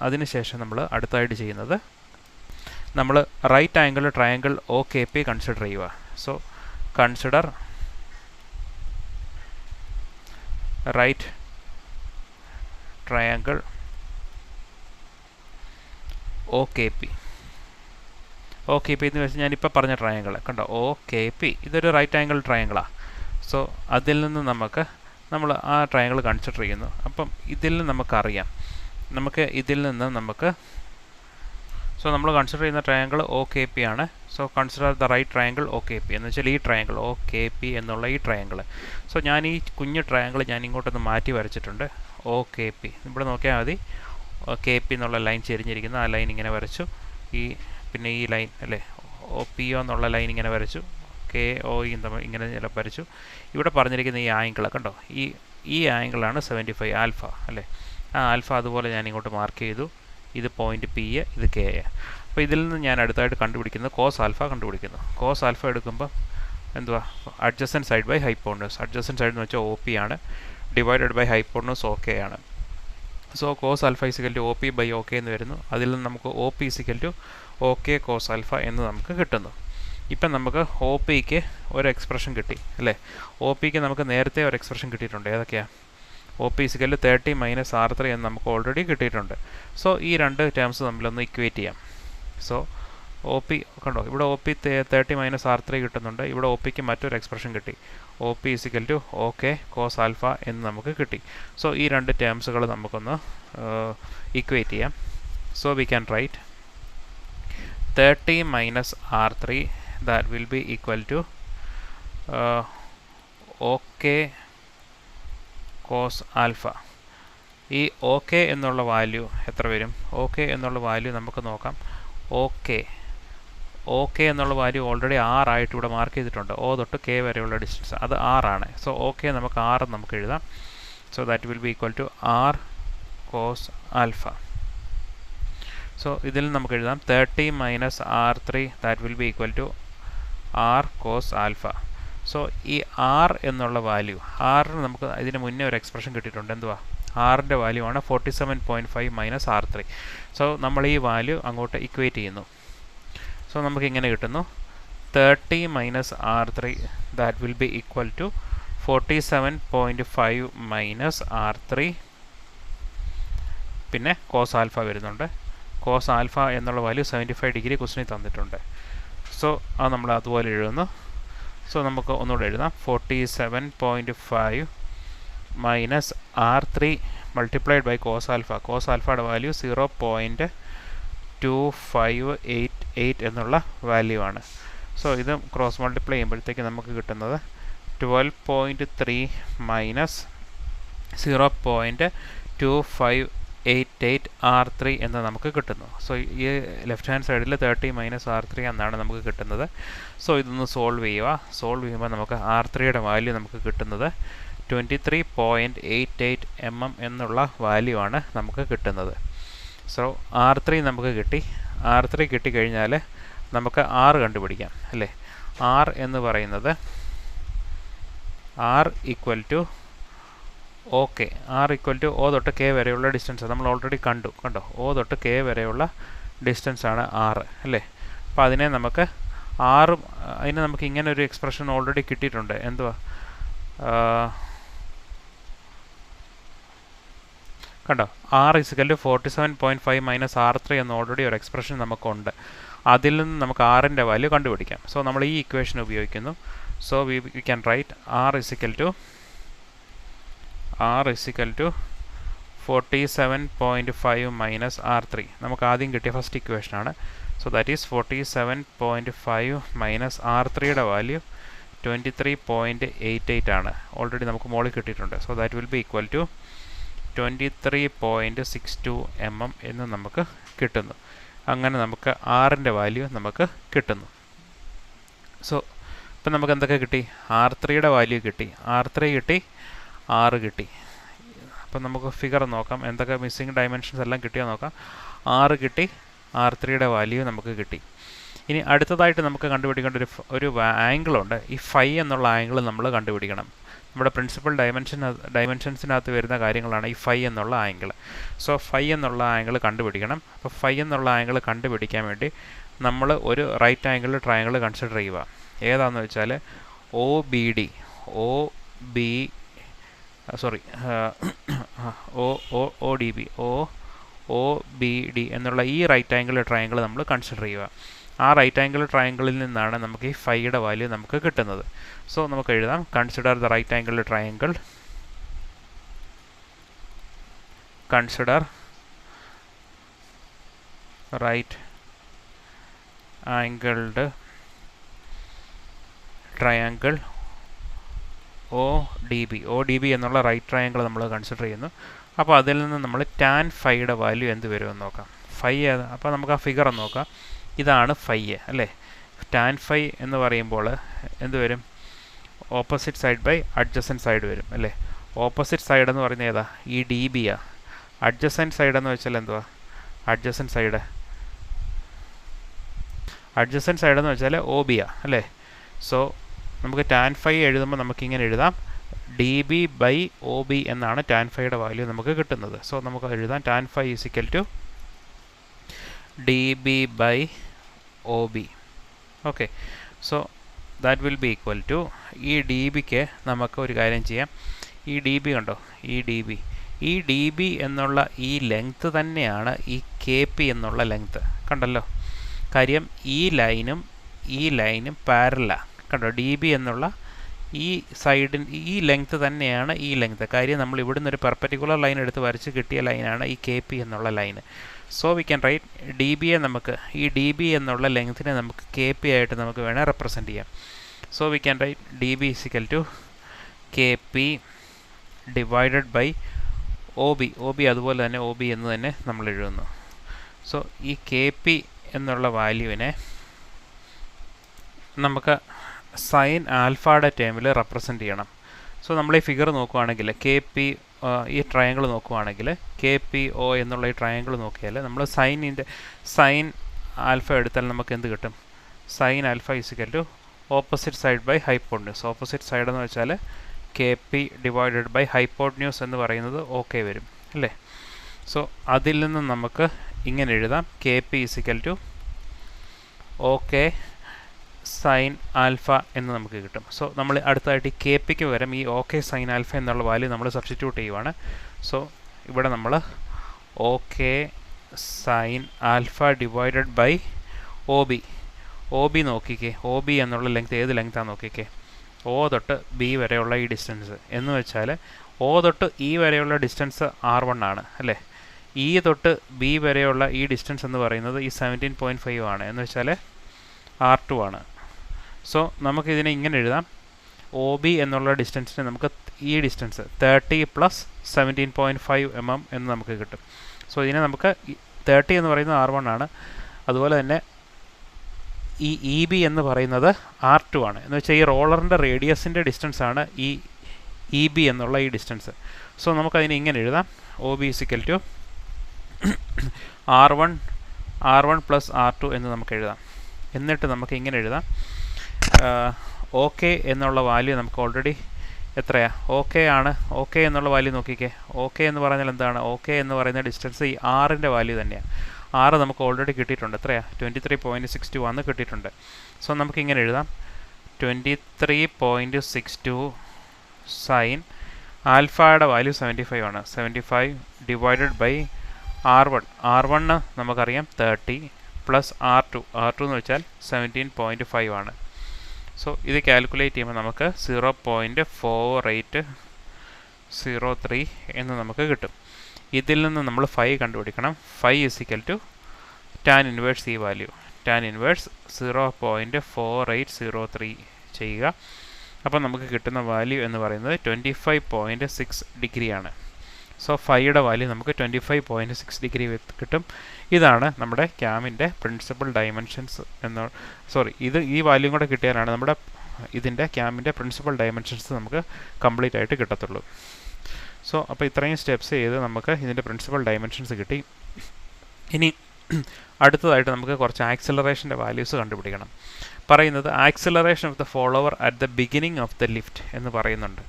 അതിനുശേഷം നമ്മൾ അടുത്തായിട്ട് ചെയ്യുന്നത് നമ്മൾ right angle triangle O K P consider ചെയ്യുക. So consider right triangle O K P. O K P എന്ന് വെച്ചാൽ ഞാനിപ്പോൾ പറഞ്ഞ ട്രയാങ്കിൾ കണ്ടോ, ഒ കെ പി ഇതൊരു റൈറ്റ് ആംഗിൾ ട്രയാങ്കിളാണ്. സോ അതിൽ നിന്ന് നമ്മൾ ആ ട്രയാങ്കിൾ കൺസിഡർ ചെയ്യുന്നു. അപ്പം ഇതിൽ നമുക്കറിയാം, സോ നമ്മൾ കൺസിഡർ ചെയ്യുന്ന ട്രയാങ്കിൾ ഒ കെ പി ആണ്. So consider the right triangle O K P എന്ന് വെച്ചാൽ ഈ ട്രയാങ്കിൾ ഒ കെ പി എന്നുള്ള ഈ ട്രയാങ്കിൾ. സോ ഞാൻ ഈ കുഞ്ഞു ട്രയാങ്കിൾ ഞാൻ ഇങ്ങോട്ടൊന്ന് മാറ്റി വരച്ചിട്ടുണ്ട്. ഒ കെ പി ഇവിടെ നോക്കിയാൽ മതി, കെ പി എന്നുള്ള ലൈൻ ചെരിഞ്ഞിരിക്കുന്നു. ആ ലൈൻ ഇങ്ങനെ വരച്ചു. പിന്നെ ഈ ലൈൻ അല്ലേ, ഒ പി ഒ എന്നുള്ള ലൈൻ ഇങ്ങനെ വരച്ചു. കെ ഒ തമ്മിൽ ഇങ്ങനെ വരച്ചു. ഇവിടെ പറഞ്ഞിരിക്കുന്ന ഈ ആംഗിൾ കണ്ടോ, ഈ ആംഗിളാണ് 75 ആൽഫ അല്ലേ. ആ ആൽഫ അതുപോലെ ഞാൻ ഇങ്ങോട്ട് മാർക്ക് ചെയ്തു. ഇത് പോയിൻ്റ് പി എ, ഇത് കെ എ. അപ്പോൾ ഇതിൽ നിന്ന് ഞാൻ അടുത്തായിട്ട് കണ്ടുപിടിക്കുന്നത് കോസ് ആൽഫ കണ്ടുപിടിക്കുന്നു. കോസ് ആൽഫ എടുക്കുമ്പോൾ എന്തുവാ, adjacent side by hypotenuse. Adjacent side എന്ന് വെച്ചാൽ ഒ പി ആണ്, divided by hypotenuse O K ആണ്. So cos alpha is equal to O P by O K എന്ന് വരുന്നു. അതിൽ നിന്ന് നമുക്ക് O P is equal to O K cos alpha എന്ന് നമുക്ക് കിട്ടുന്നു. ഇപ്പം നമുക്ക് ഒ പിക്ക് ഒരു എക്സ്പ്രഷൻ കിട്ടി അല്ലേ. ഒ പിക്ക് നമുക്ക് നേരത്തെ ഒരു എക്സ്പ്രഷൻ കിട്ടിയിട്ടുണ്ട്. ഏതൊക്കെയാണ്? O P is equal 30 minus R3 എന്ന് നമുക്ക് ഓൾറെഡി കിട്ടിയിട്ടുണ്ട്. സോ ഈ രണ്ട് ടേംസ് തമ്മിലൊന്ന് ഇക്വേറ്റ് ചെയ്യാം. സോ ഒ പി കണ്ടോ, ഇവിടെ ഒ പി 30 മൈനസ് R3 കിട്ടുന്നുണ്ട്. ഇവിടെ ഒ പിക്ക് മറ്റൊരു എക്സ്പ്രഷൻ കിട്ടി, O P is equal to O K cos alpha എന്ന് നമുക്ക് കിട്ടി. സോ ഈ രണ്ട് ടേംസുകൾ നമുക്കൊന്ന് ഇക്വേറ്റ് ചെയ്യാം. So we can right 30 minus R3 that will be equal to OK cos alpha. ഈ OK എന്നുള്ള വാല്യൂ എത്ര വരും? OK എന്നുള്ള വാല്യൂ നമുക്ക് നോക്കാം. OK എന്നുള്ള വാല്യൂ ഓൾറെഡി 6 ആയിട്ട് ഇവിടെ മാർക്ക് ചെയ്തിട്ടുണ്ട്. O തൊട്ട് K വരെയുള്ള ഡിസ്റ്റൻസ് അത് 6 ആണ്. സോ OK നമുക്ക് 6 നമുക്ക് എഴുതാം. So that will be equal to R cos alpha. So ഇതിൽ നമുക്ക് എഴുതാം 30 minus R3 that will be equal to R cos alpha. So ഈ R എന്നുള്ള വാല്യൂ, Rന് നമുക്ക് ഇതിന് മുന്നേ ഒരു എക്സ്പ്രഷൻ കിട്ടിയിട്ടുണ്ട്. എന്തുവാ? Rൻ്റെ വാല്യൂ ആണ് 47.5 മൈനസ് R3. സോ നമ്മൾ ഈ വാല്യൂ അങ്ങോട്ട് ഇക്വേറ്റ് ചെയ്യുന്നു. സോ നമുക്ക് ഇങ്ങനെ കിട്ടുന്നു 30 minus R3 that will be equal to 47.5 minus R3. പിന്നെ കോസ് ആൽഫ വരുന്നുണ്ട്. കോസ് ആൽഫ എന്നുള്ള വാല്യൂ 75 ഡിഗ്രി ക്വസ്റ്റിനിൽ തന്നിട്ടുണ്ട്. സോ അത് നമ്മൾ അതുപോലെ എഴുതുന്നു. സോ നമുക്ക് ഒന്നുകൂടെ എഴുതാം. 47.5 minus R3 multiplied by cos alpha. Cos ആൽഫയുടെ വാല്യൂ 0.2588 എന്നുള്ള വാല്യൂ ആണ്. സോ ഇത് ക്രോസ് മൾട്ടിപ്ലൈ ചെയ്യുമ്പോഴത്തേക്ക് നമുക്ക് കിട്ടുന്നത് 12.3 മൈനസ് 0.2588 R3 എന്ന് നമുക്ക് കിട്ടുന്നു. സോ ഈ ലെഫ്റ്റ് ഹാൻഡ് സൈഡിൽ 30 മൈനസ് R3 എന്നാണ് നമുക്ക് കിട്ടുന്നത്. സോ ഇതൊന്ന് സോൾവ് ചെയ്യുക. സോൾവ് ചെയ്യുമ്പോൾ നമുക്ക് R3യുടെ വാല്യൂ നമുക്ക് കിട്ടുന്നത് 23.88 mm എന്നുള്ള വാല്യൂ ആണ് നമുക്ക് കിട്ടുന്നത്. സോ R3 നമുക്ക് കിട്ടി. R3 കിട്ടിക്കഴിഞ്ഞാൽ നമുക്ക് R കണ്ടുപിടിക്കാം അല്ലേ. R എന്ന് പറയുന്നത് R equal to okay R equal to O തൊട്ട് കെ വരെയുള്ള ഡിസ്റ്റൻസ് നമ്മൾ ഓൾറെഡി കണ്ടോ ഒ തൊട്ട് കെ വരെയുള്ള ഡിസ്റ്റൻസാണ് ആറ് അല്ലേ. അപ്പോൾ അതിനെ നമുക്ക് അതിന് നമുക്ക് ഇങ്ങനെ ഒരു എക്സ്പ്രഷൻ ഓൾറെഡി കിട്ടിയിട്ടുണ്ട്. എന്തുവാ കണ്ടോ ആർ ഇസിക്കൽ 47.5 മൈനസ് R3 എന്ന ഓൾറെഡി ഒരു എക്സ്പ്രഷൻ നമുക്കുണ്ട്. അതിൽ നിന്ന് നമുക്ക് ആറിൻ്റെ വാല്യൂ കണ്ടുപിടിക്കാം. സോ നമ്മൾ ഈ ഇക്വേഷൻ ഉപയോഗിക്കുന്നു. So we can write R is equal to 47.5 minus R3. നമുക്ക് ആദ്യം കിട്ടിയ ഫസ്റ്റ് ഇക്വേഷനാണ്. സോ ദാറ്റ് ഈസ് 47.5 മൈനസ് R3യുടെ വാല്യൂ 23.88 ആണ്. ഓൾറെഡി നമുക്ക് മോളിൽ കിട്ടിയിട്ടുണ്ട്. So that will be equal to 23.62 mm എന്ന് നമുക്ക് കിട്ടുന്നു. അങ്ങനെ നമുക്ക് ആറിൻ്റെ വാല്യൂ നമുക്ക് കിട്ടുന്നു. സോ ഇപ്പം നമുക്ക് എന്തൊക്കെ കിട്ടി? R3യുടെ വാല്യൂ കിട്ടി, R3 കിട്ടി, R കിട്ടി. അപ്പം നമുക്ക് ഫിഗർ നോക്കാം, എന്തൊക്കെ മിസ്സിംഗ് ഡയമെൻഷൻസ് എല്ലാം കിട്ടിയോ നോക്കാം. R കിട്ടി, R3യുടെ വാല്യൂ നമുക്ക് കിട്ടി. ഇനി അടുത്തതായിട്ട് നമുക്ക് കണ്ടുപിടിക്കേണ്ട ഒരു ആംഗിളുണ്ട്. ഈ ഫൈ എന്നുള്ള ആംഗിൾ നമ്മൾ കണ്ടുപിടിക്കണം. നമ്മുടെ പ്രിൻസിപ്പൽ ഡയമെൻഷൻസിനകത്ത് വരുന്ന കാര്യങ്ങളാണ് ഈ ഫൈ എന്നുള്ള ആംഗിൾ. സോ ഫൈ എന്നുള്ള ആംഗിൾ കണ്ടുപിടിക്കണം. അപ്പോൾ ഫൈ എന്നുള്ള ആംഗിൾ കണ്ടുപിടിക്കാൻ വേണ്ടി നമ്മൾ ഒരു റൈറ്റ് ആംഗിൾ ട്രയാംഗിൾ കൺസിഡർ ചെയ്യുക. ഏതാണെന്ന് വെച്ചാൽ ഒ ബി ഡി എന്നുള്ള ഈ റൈറ്റ് ആംഗിൾ ട്രയാംഗിൾ നമ്മൾ കൺസിഡർ ചെയ്യുക. ആ റൈറ്റ് ആംഗിൾ ട്രയാംഗിളിൽ നിന്നാണ് നമുക്ക് ഈ ഫൈയുടെ വാല്യൂ നമുക്ക് കിട്ടുന്നത്. സോ നമുക്ക് എഴുതാം, consider the right angle triangle, consider right angled triangle O D B എന്നുള്ള റൈറ്റ് ട്രയാംഗിൾ നമ്മൾ കൺസിഡർ ചെയ്യുന്നു. അപ്പോൾ അതിൽ നിന്ന് നമ്മൾ ടാൻ ഫൈയുടെ വാല്യൂ എന്ത് വരുമെന്ന് നോക്കാം. ഫൈ അപ്പോൾ നമുക്ക് ആ ഫിഗർ ഒന്ന് നോക്കാം. ഇതാണ് ഫൈ അല്ലേ. ടാൻ ഫൈ എന്ന് പറയുമ്പോൾ എന്ത് വരും? Opposite side by adjacent side വരും അല്ലേ. ഓപ്പോസിറ്റ് സൈഡ് എന്ന് പറയുന്നത് ഏതാ? ഈ ഡി ബിയാ. അഡ്ജസൻറ്റ് സൈഡ് എന്ന് വെച്ചാൽ എന്തുവാ? അഡ്ജസൻറ്റ് സൈഡ് എന്ന് വെച്ചാൽ ഒ ബിയാ അല്ലേ. സോ നമുക്ക് ടാൻ ഫൈ എഴുതുമ്പോൾ നമുക്കിങ്ങനെ എഴുതാം, D B by O B എന്നാണ് ടാൻ ഫൈയുടെ വാല്യൂ നമുക്ക് കിട്ടുന്നത്. സോ നമുക്ക് എഴുതാം tan phi is equal to D B by O B. Okay, so that will be equal to ഈ ഡി ബിക്ക് നമുക്ക് ഒരു കാര്യം ചെയ്യാം. ഈ ഡി ബി കണ്ടോ, ഈ ഡി ബി എന്നുള്ള ഈ ലെങ്ത്ത് തന്നെയാണ് ഈ കെ പി എന്നുള്ള ലെങ്ത്ത്. കണ്ടല്ലോ, കാര്യം ഈ ലൈനും പാരലാണ്. കണ്ടോ, ഡി ബി എന്നുള്ള ഈ ഈ ലെങ്ത്ത് തന്നെയാണ് ഈ ലെങ്ത്ത്. കാര്യം നമ്മൾ ഇവിടുന്ന് ഒരു പെർപെൻഡിക്കുലർ ലൈൻ എടുത്ത് വരച്ച് കിട്ടിയ ലൈനാണ് ഈ കെ പി എന്നുള്ള ലൈന്. So we can write D ബിയെ നമുക്ക് ഈ ഡി ബി എന്നുള്ള ലെങ്ത്തിനെ നമുക്ക് കെ പി ആയിട്ട് നമുക്ക് വേണേൽ റെപ്രസെൻറ്റ് ചെയ്യാം. So we can write D B is equal to K P divided by O B അതുപോലെ തന്നെ ഒ ബി എന്ന് തന്നെ നമ്മൾ എഴുതുന്നു. സോ ഈ കെ പി എന്നുള്ള വാല്യൂവിനെ നമുക്ക് സൈൻ ആൽഫയുടെ ടേമിൽ റെപ്രസെൻറ്റ് ചെയ്യണം. സോ നമ്മൾ ഈ ഫിഗർ നോക്കുകയാണെങ്കിൽ കെ പി ഈ ട്രയാങ്കിൾ നോക്കുകയാണെങ്കിൽ കെ പി ഒ എന്നുള്ള ഈ ട്രയാങ്കിൾ നോക്കിയാൽ നമ്മൾ സൈൻ ആൽഫ എടുത്താൽ നമുക്ക് എന്ത് കിട്ടും? Sine alpha is equal to opposite side by hypotenuse. Opposite side എന്ന് വെച്ചാൽ K P divided by hypotenuse എന്ന് പറയുന്നത് ഓക്കെ വരും അല്ലേ. സോ അതിൽ നിന്ന് നമുക്ക് ഇങ്ങനെ എഴുതാം, K P is equal to okay sine alpha എന്ന് നമുക്ക് കിട്ടും. സോ നമ്മൾ അടുത്തായിട്ട് ഈ കെ പിക്ക് പകരം ഈ ഓക്കെ സൈൻ ആൽഫ എന്നുള്ള വാല്യൂ നമ്മൾ സബ്സ്റ്റിറ്റ്യൂട്ട് ചെയ്യുവാണ്. സോ ഇവിടെ നമ്മൾ okay sine alpha divided by O B നോക്കിക്കേ. ഒ ബി എന്നുള്ള ലെങ്ത് ഏത് ലെങ്ത്താണെന്ന് നോക്കിക്കേ. ഒ തൊട്ട് ബി വരെയുള്ള ഈ ഡിസ്റ്റൻസ് എന്ന് വെച്ചാൽ ഒ തൊട്ട് ഇ വരെയുള്ള ഡിസ്റ്റൻസ് R1 ആണ് അല്ലേ. ഇ തൊട്ട് ബി വരെയുള്ള ഈ ഡിസ്റ്റൻസ് എന്ന് പറയുന്നത് ഈ 17.5 ആണ്, എന്ന് വെച്ചാൽ R2 ആണ്. സോ നമുക്കിതിനെ ഇങ്ങനെ എഴുതാം, ഒ ബി എന്നുള്ള ഡിസ്റ്റൻസിന് നമുക്ക് ഈ ഡിസ്റ്റൻസ് 30 + 17.5 mm എന്ന് നമുക്ക് കിട്ടും. സോ ഇതിനെ നമുക്ക് 30 എന്ന് പറയുന്നത് R1 ആണ്, അതുപോലെ തന്നെ ഈ ഇ ബി എന്ന് പറയുന്നത് R2 ആണ്. എന്ന് വെച്ചാൽ ഈ റോളറിൻ്റെ റേഡിയസിൻ്റെ ഡിസ്റ്റൻസ് ആണ് ഈ ഇ ബി എന്നുള്ള ഈ ഡിസ്റ്റൻസ്. സോ നമുക്കതിനെ ഇങ്ങനെ എഴുതാം, O B is equal to R1 + R2 എന്ന് നമുക്ക് എഴുതാം. എന്നിട്ട് നമുക്ക് ഇങ്ങനെ എഴുതാം, ഓക്കെ എന്നുള്ള വാല്യൂ നമുക്ക് ഓൾറെഡി എത്രയാ? ഓക്കെ ആണ്. ഓക്കെ എന്നുള്ള വാല്യൂ നോക്കിക്കേ. ഓക്കെ എന്ന് പറഞ്ഞാൽ എന്താണ്? ഓക്കെ എന്ന് പറയുന്ന ഡിസ്റ്റൻസ് ഈ ആറിൻ്റെ വാല്യൂ തന്നെയാണ്. 6 നമുക്ക് ഓൾറെഡി കിട്ടിയിട്ടുണ്ട്. എത്രയാ? 23.62 വന്ന് കിട്ടിയിട്ടുണ്ട്. സോ നമുക്കിങ്ങനെ എഴുതാം, 23.62 സൈൻ ആൽഫയുടെ വാല്യൂ 75 ആണ്. 75 ഡിവൈഡഡ് ബൈ R1. R1 നമുക്കറിയാം 30 പ്ലസ് R2 എന്ന് വെച്ചാൽ 17.5 ആണ്. സോ ഇത് കാൽക്കുലേറ്റ് ചെയ്യുമ്പോൾ നമുക്ക് 0.4803 എന്ന് നമുക്ക് കിട്ടും. ഇതിൽ നിന്ന് നമ്മൾ ഫൈ കണ്ടുപിടിക്കണം. ഫൈ = tan ഇൻവേഴ്സ് ഈ വാല്യൂ. tan ഇൻവേഴ്സ് 0.4803 ചെയ്യുക. അപ്പോൾ നമുക്ക് കിട്ടുന്ന വാല്യൂ എന്ന് പറയുന്നത് 25.6 ഡിഗ്രിയാണ്. സോ ഫൈയുടെ വാല്യൂ നമുക്ക് 25.6 ഡിഗ്രി കിട്ടും. ഇതാണ് നമ്മുടെ ക്യാമിൻ്റെ പ്രിൻസിപ്പൽ ഡയമെൻഷൻസ് ഈ വാല്യൂ കൂടെ കിട്ടിയാലാണ് നമ്മുടെ ഇതിൻ്റെ ക്യാമിൻ്റെ പ്രിൻസിപ്പൽ ഡയമെൻഷൻസ് നമുക്ക് കംപ്ലീറ്റ് ആയിട്ട് കിട്ടത്തുള്ളൂ. സോ അപ്പോൾ ഇത്രയും സ്റ്റെപ്സ് ചെയ്ത് നമുക്ക് ഇതിൻ്റെ പ്രിൻസിപ്പൽ ഡയമെൻഷൻസ് കിട്ടി. ഇനി അടുത്തതായിട്ട് നമുക്ക് കുറച്ച് ആക്സിലറേഷൻ്റെ വാല്യൂസ് കണ്ടുപിടിക്കണം. പറയുന്നത് acceleration of the follower at the beginning of the lift എന്ന് പറയുന്നുണ്ട്.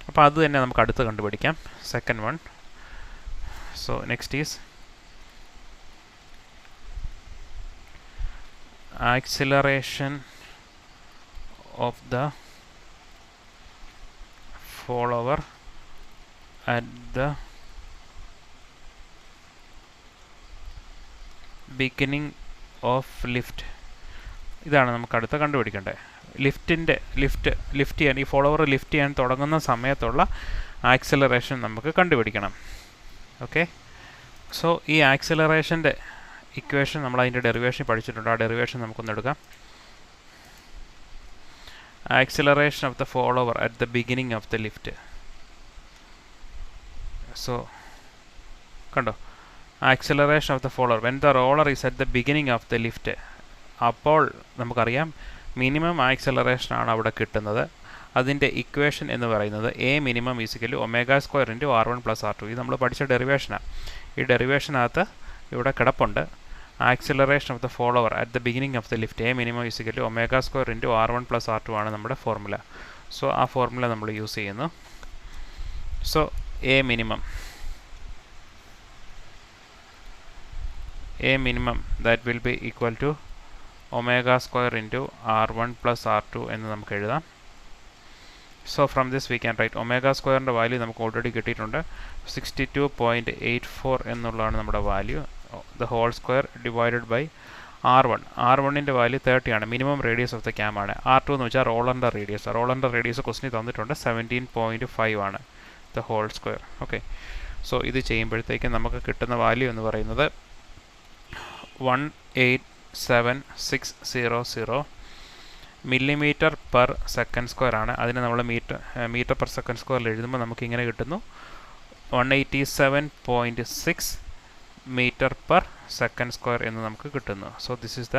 അപ്പോൾ അത് തന്നെ നമുക്ക് അടുത്ത് കണ്ടുപിടിക്കാം. Second one. So next is acceleration of the follower at the beginning of lift. ഇതാണ് നമുക്ക് അടുത്ത് കണ്ടുപിടിക്കേണ്ടത്. ലിഫ്റ്റ് ചെയ്യാൻ ഈ ഫോളോവർ ലിഫ്റ്റ് ചെയ്യാൻ തുടങ്ങുന്ന സമയത്തുള്ള ആക്സിലറേഷൻ നമുക്ക് കണ്ടുപിടിക്കണം. ഓക്കെ. സോ ഈ ആക്സിലറേഷൻ്റെ ഇക്വേഷൻ നമ്മൾ അതിൻ്റെ ഡെറിവേഷൻ പഠിച്ചിട്ടുണ്ട്. ആ ഡെറിവേഷൻ നമുക്കൊന്ന് എടുക്കാം. Acceleration of the follower at the beginning of the lift. So കണ്ടോ, acceleration of the follower when the roller is at the beginning of the lift. അപ്പോൾ നമുക്കറിയാം മിനിമം ആക്സിലറേഷൻ ആണ് അവിടെ കിട്ടുന്നത്. അതിൻ്റെ ഇക്വേഷൻ എന്ന് പറയുന്നത് എ മിനിമം = ω² × R1 + R2. ഇത് നമ്മൾ പഠിച്ച ഡെറിവേഷനാണ്. ഈ ഡെറിവേഷനകത്ത് ഇവിടെ കിടപ്പുണ്ട്. Acceleration of the follower at the beginning of the lift A minimum = ω² × R1 + R2 ആണ് നമ്മുടെ ഫോർമുല. സോ ആ ഫോർമുല നമ്മൾ യൂസ് ചെയ്യുന്നു. So A minimum that will be equal to ω² × R1 + R2 എന്ന് നമുക്ക് എഴുതാം. So from this we can write ω²ൻ്റെ value നമുക്ക് ഓൾറെഡി കിട്ടിയിട്ടുണ്ട്. 62.84 എന്നുള്ളതാണ് നമ്മുടെ value. The whole square divided by R1. R1ൻ്റെ വാല്യൂ 30 ആണ്. Minimum radius of the cam ആണ്. R2 എന്ന് വെച്ചാൽ റോളറിൻ്റെ റേഡിയസ് ക്വസ്റ്റിന് തന്നിട്ടുണ്ട്. 17.5 ആണ് the whole square. Okay. So ഇത് ചെയ്യുമ്പോഴത്തേക്കും നമുക്ക് കിട്ടുന്ന വാല്യൂ എന്ന് പറയുന്നത് 187,600 mm/s² ആണ്. അതിന് നമ്മൾ മീറ്റർ/s² എഴുതുമ്പോൾ നമുക്ക് ഇങ്ങനെ കിട്ടുന്നു 187.6 m/s² എന്ന് നമുക്ക് കിട്ടുന്നു. So this is the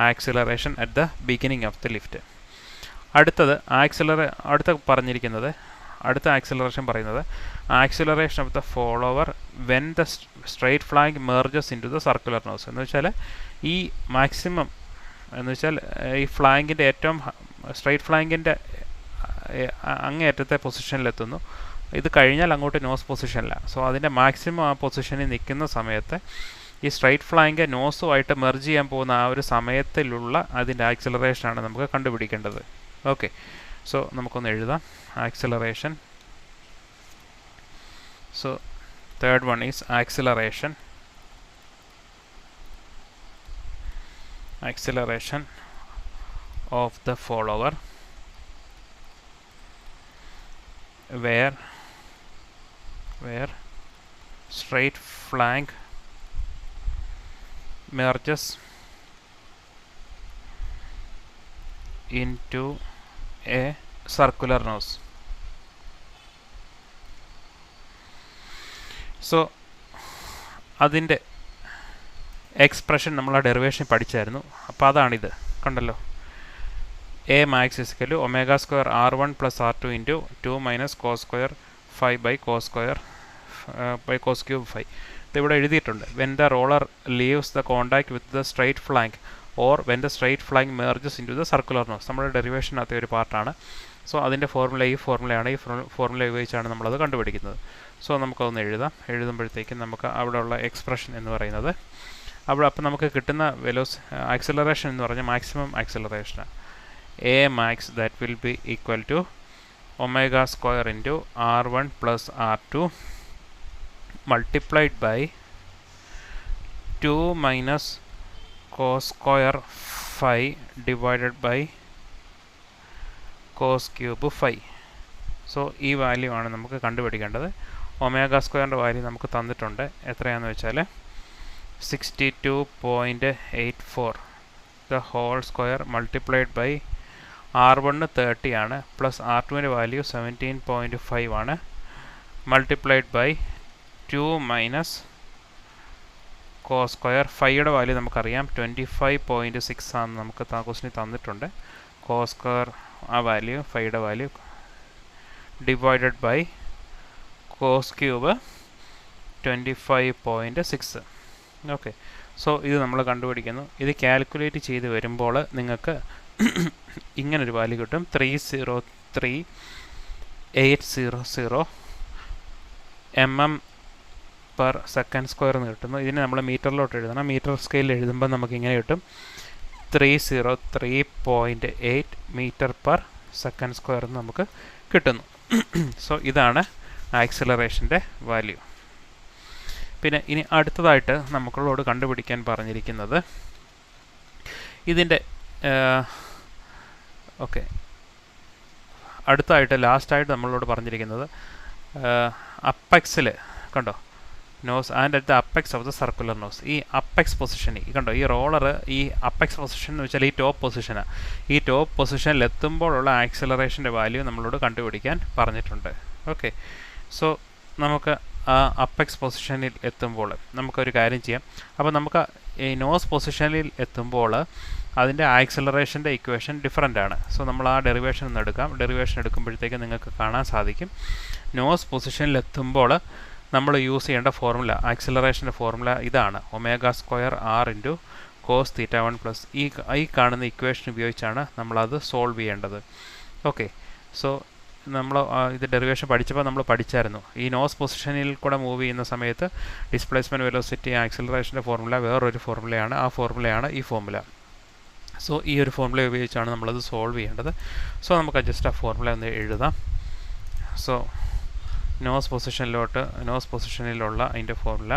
acceleration at the beginning of the lift. അടുത്ത ആക്സിലറേഷൻ പറയുന്നത് acceleration of the follower when the straight flank merges into the circular nose. എന്ന് വെച്ചാൽ ഈ മാക്സിമം എന്ന് വെച്ചാൽ ഈ ഫ്ലാങ്കിൻ്റെ ഏറ്റവും സ്ട്രെയിറ്റ് ഫ്ലാങ്കിൻ്റെ അങ്ങേയറ്റത്തെ പൊസിഷനിലെത്തുന്നു. ഇത് കഴിഞ്ഞാൽ അങ്ങോട്ട് നോസ് പൊസിഷനിലാണ്. സോ അതിൻ്റെ മാക്സിമം ആ പൊസിഷനിൽ നിൽക്കുന്ന സമയത്ത് ഈ സ്ട്രെയിറ്റ് ഫ്ലാങ്ക് നോസുമായിട്ട് മെർജ് ചെയ്യാൻ പോകുന്ന ആ ഒരു സമയത്തിലുള്ള അതിൻ്റെ ആക്സിലറേഷനാണ് നമുക്ക് കണ്ടുപിടിക്കേണ്ടത്. ഓക്കെ. സോ നമുക്കൊന്ന് എഴുതാം acceleration. So third one is acceleration of the follower where straight flank merges into a circular nose. So അതിൻ്റെ എക്സ്പ്രഷൻ നമ്മൾ ആ ഡെറിവേഷൻ പഠിച്ചായിരുന്നു. അപ്പോൾ അതാണിത്. കണ്ടല്ലോ, A max = ω² R1 + R2 × 2 - cos² 5/cos² cos³ 5. ഇതിവിടെ എഴുതിയിട്ടുണ്ട്. When the roller leaves the contact with the straight flank or when the straight flank merges into the circular nose. നമ്മുടെ ഡെറിവേഷനകത്തെ ഒരു പാർട്ടാണ്. സോ അതിൻ്റെ ഫോർമുല ഈ ഫോർമുലയാണ്. ഈ ഫോർമുല ഉപയോഗിച്ചാണ് നമ്മളത് കണ്ടുപിടിക്കുന്നത്. സോ നമുക്കതൊന്ന് എഴുതാം. എഴുതുമ്പോഴത്തേക്കും നമുക്ക് അവിടെയുള്ള എക്സ്പ്രഷൻ എന്ന് പറയുന്നത് അപ്പോൾ നമുക്ക് കിട്ടുന്ന ആക്സിലറേഷൻ എന്ന് പറഞ്ഞാൽ മാക്സിമം ആക്സിലറേഷനാണ്. A max that will be equal to omega square into r1 plus r2 multiplied by 2 minus cos square phi divided by cos cube phi. So ഈ വാല്യൂ ആണ് നമുക്ക് കണ്ടുപിടിക്കേണ്ടത്. ഒമേഗ സ്ക്വയറിൻ്റെ വാല്യൂ നമുക്ക് തന്നിട്ടുണ്ട്. എത്രയാണെന്ന് വെച്ചാൽ 62.84 the whole square multiplied by R1 30 ആണ്, പ്ലസ് R2ൻ്റെ വാല്യൂ 17.5 ആണ്, multiplied by 2 minus cos square ഫൈയുടെ വാല്യൂ നമുക്കറിയാം 25.6 ആണ് നമുക്ക് ക്വസ്റ്റിന് തന്നിട്ടുണ്ട്. കോസ് സ്ക്വയർ ആ വാല്യൂ ഫൈയുടെ value divided by cos cube 25.6. Okay, so ഇത് നമ്മൾ കണ്ടുപിടിക്കുന്നു. ഇത് കാൽക്കുലേറ്റ് ചെയ്ത് വരുമ്പോൾ നിങ്ങൾക്ക് ഇങ്ങനൊരു വാല്യൂ കിട്ടും. 303,800 mm/s² എന്ന് കിട്ടുന്നു. ഇതിനെ നമ്മൾ മീറ്ററിലോട്ട് എഴുതണം. മീറ്റർ സ്കെയിലിൽ എഴുതുമ്പോൾ നമുക്ക് ഇങ്ങനെ കിട്ടും 303.8 m/s² എന്ന് നമുക്ക് കിട്ടുന്നു. സോ ഇതാണ് ആക്സിലറേഷൻ്റെ വാല്യൂ. പിന്നെ ഇനി അടുത്തതായിട്ട് നമ്മളോട് കണ്ടുപിടിക്കാൻ പറഞ്ഞിരിക്കുന്നത് ഇതിൻ്റെ ഓക്കെ, അടുത്തായിട്ട് ലാസ്റ്റായിട്ട് നമ്മളോട് പറഞ്ഞിരിക്കുന്നത് അപ്പെക്സിൽ കണ്ടോ nose and at the apex of the circular nose. ഈ അപ്പെക്സ് പൊസിഷനിൽ കണ്ടോ ഈ റോളർ ഈ അപ്പെക്സ് പൊസിഷൻ എന്ന് വെച്ചാൽ ഈ ടോപ്പ് പൊസിഷനാണ്. ഈ ടോപ്പ് പൊസിഷനിൽ എത്തുമ്പോഴുള്ള ആക്സിലറേഷൻ്റെ വാല്യൂ നമ്മളോട് കണ്ടുപിടിക്കാൻ പറഞ്ഞിട്ടുണ്ട്. ഓക്കെ, സോ നമുക്ക് ആ അപ്പെക്സ് പൊസിഷനിൽ എത്തുമ്പോൾ നമുക്കൊരു കാര്യം ചെയ്യാം. അപ്പോൾ നമുക്ക് ഈ നോസ് പൊസിഷനിൽ എത്തുമ്പോൾ അതിൻ്റെ ആക്സിലറേഷൻ്റെ ഇക്വേഷൻ ഡിഫറൻ്റ് ആണ്. സോ നമ്മൾ ആ ഡെറിവേഷൻ ഒന്ന് എടുക്കാം. ഡെറിവേഷൻ എടുക്കുമ്പോഴത്തേക്ക് നിങ്ങൾക്ക് കാണാൻ സാധിക്കും നോസ് പൊസിഷനിൽ എത്തുമ്പോൾ നമ്മൾ യൂസ് ചെയ്യേണ്ട ഫോർമുല, ആക്സിലറേഷൻ്റെ ഫോർമുല ഇതാണ്. ω² r ഇൻറ്റു കോസ് θ1 പ്ലസ് ഈ കാണുന്ന ഇക്വേഷൻ ഉപയോഗിച്ചാണ് നമ്മളത് സോൾവ് ചെയ്യേണ്ടത്. ഓക്കെ, സോ നമ്മൾ ഇത് ഡെറിവേഷൻ പഠിച്ചപ്പോൾ നമ്മൾ പഠിച്ചായിരുന്നു. ഈ നോസ് പൊസിഷനിൽ കൂടെ മൂവ് ചെയ്യുന്ന സമയത്ത് ഡിസ്പ്ലേസ്മെൻറ്റ് വെലോസിറ്റി ആക്സിലറേഷൻ്റെ ഫോർമുല വേറൊരു ഫോർമുലയാണ്. ആ ഫോർമുലയാണ് ഈ ഫോർമുല. സോ ഈ ഒരു ഫോർമുല ഉപയോഗിച്ചാണ് നമ്മളത് സോൾവ് ചെയ്യേണ്ടത്. സോ നമുക്ക് ജസ്റ്റ് ആ ഫോർമുല ഒന്ന് എഴുതാം. സോ നോസ് പൊസിഷനിലുള്ള അതിൻ്റെ ഫോർമുല.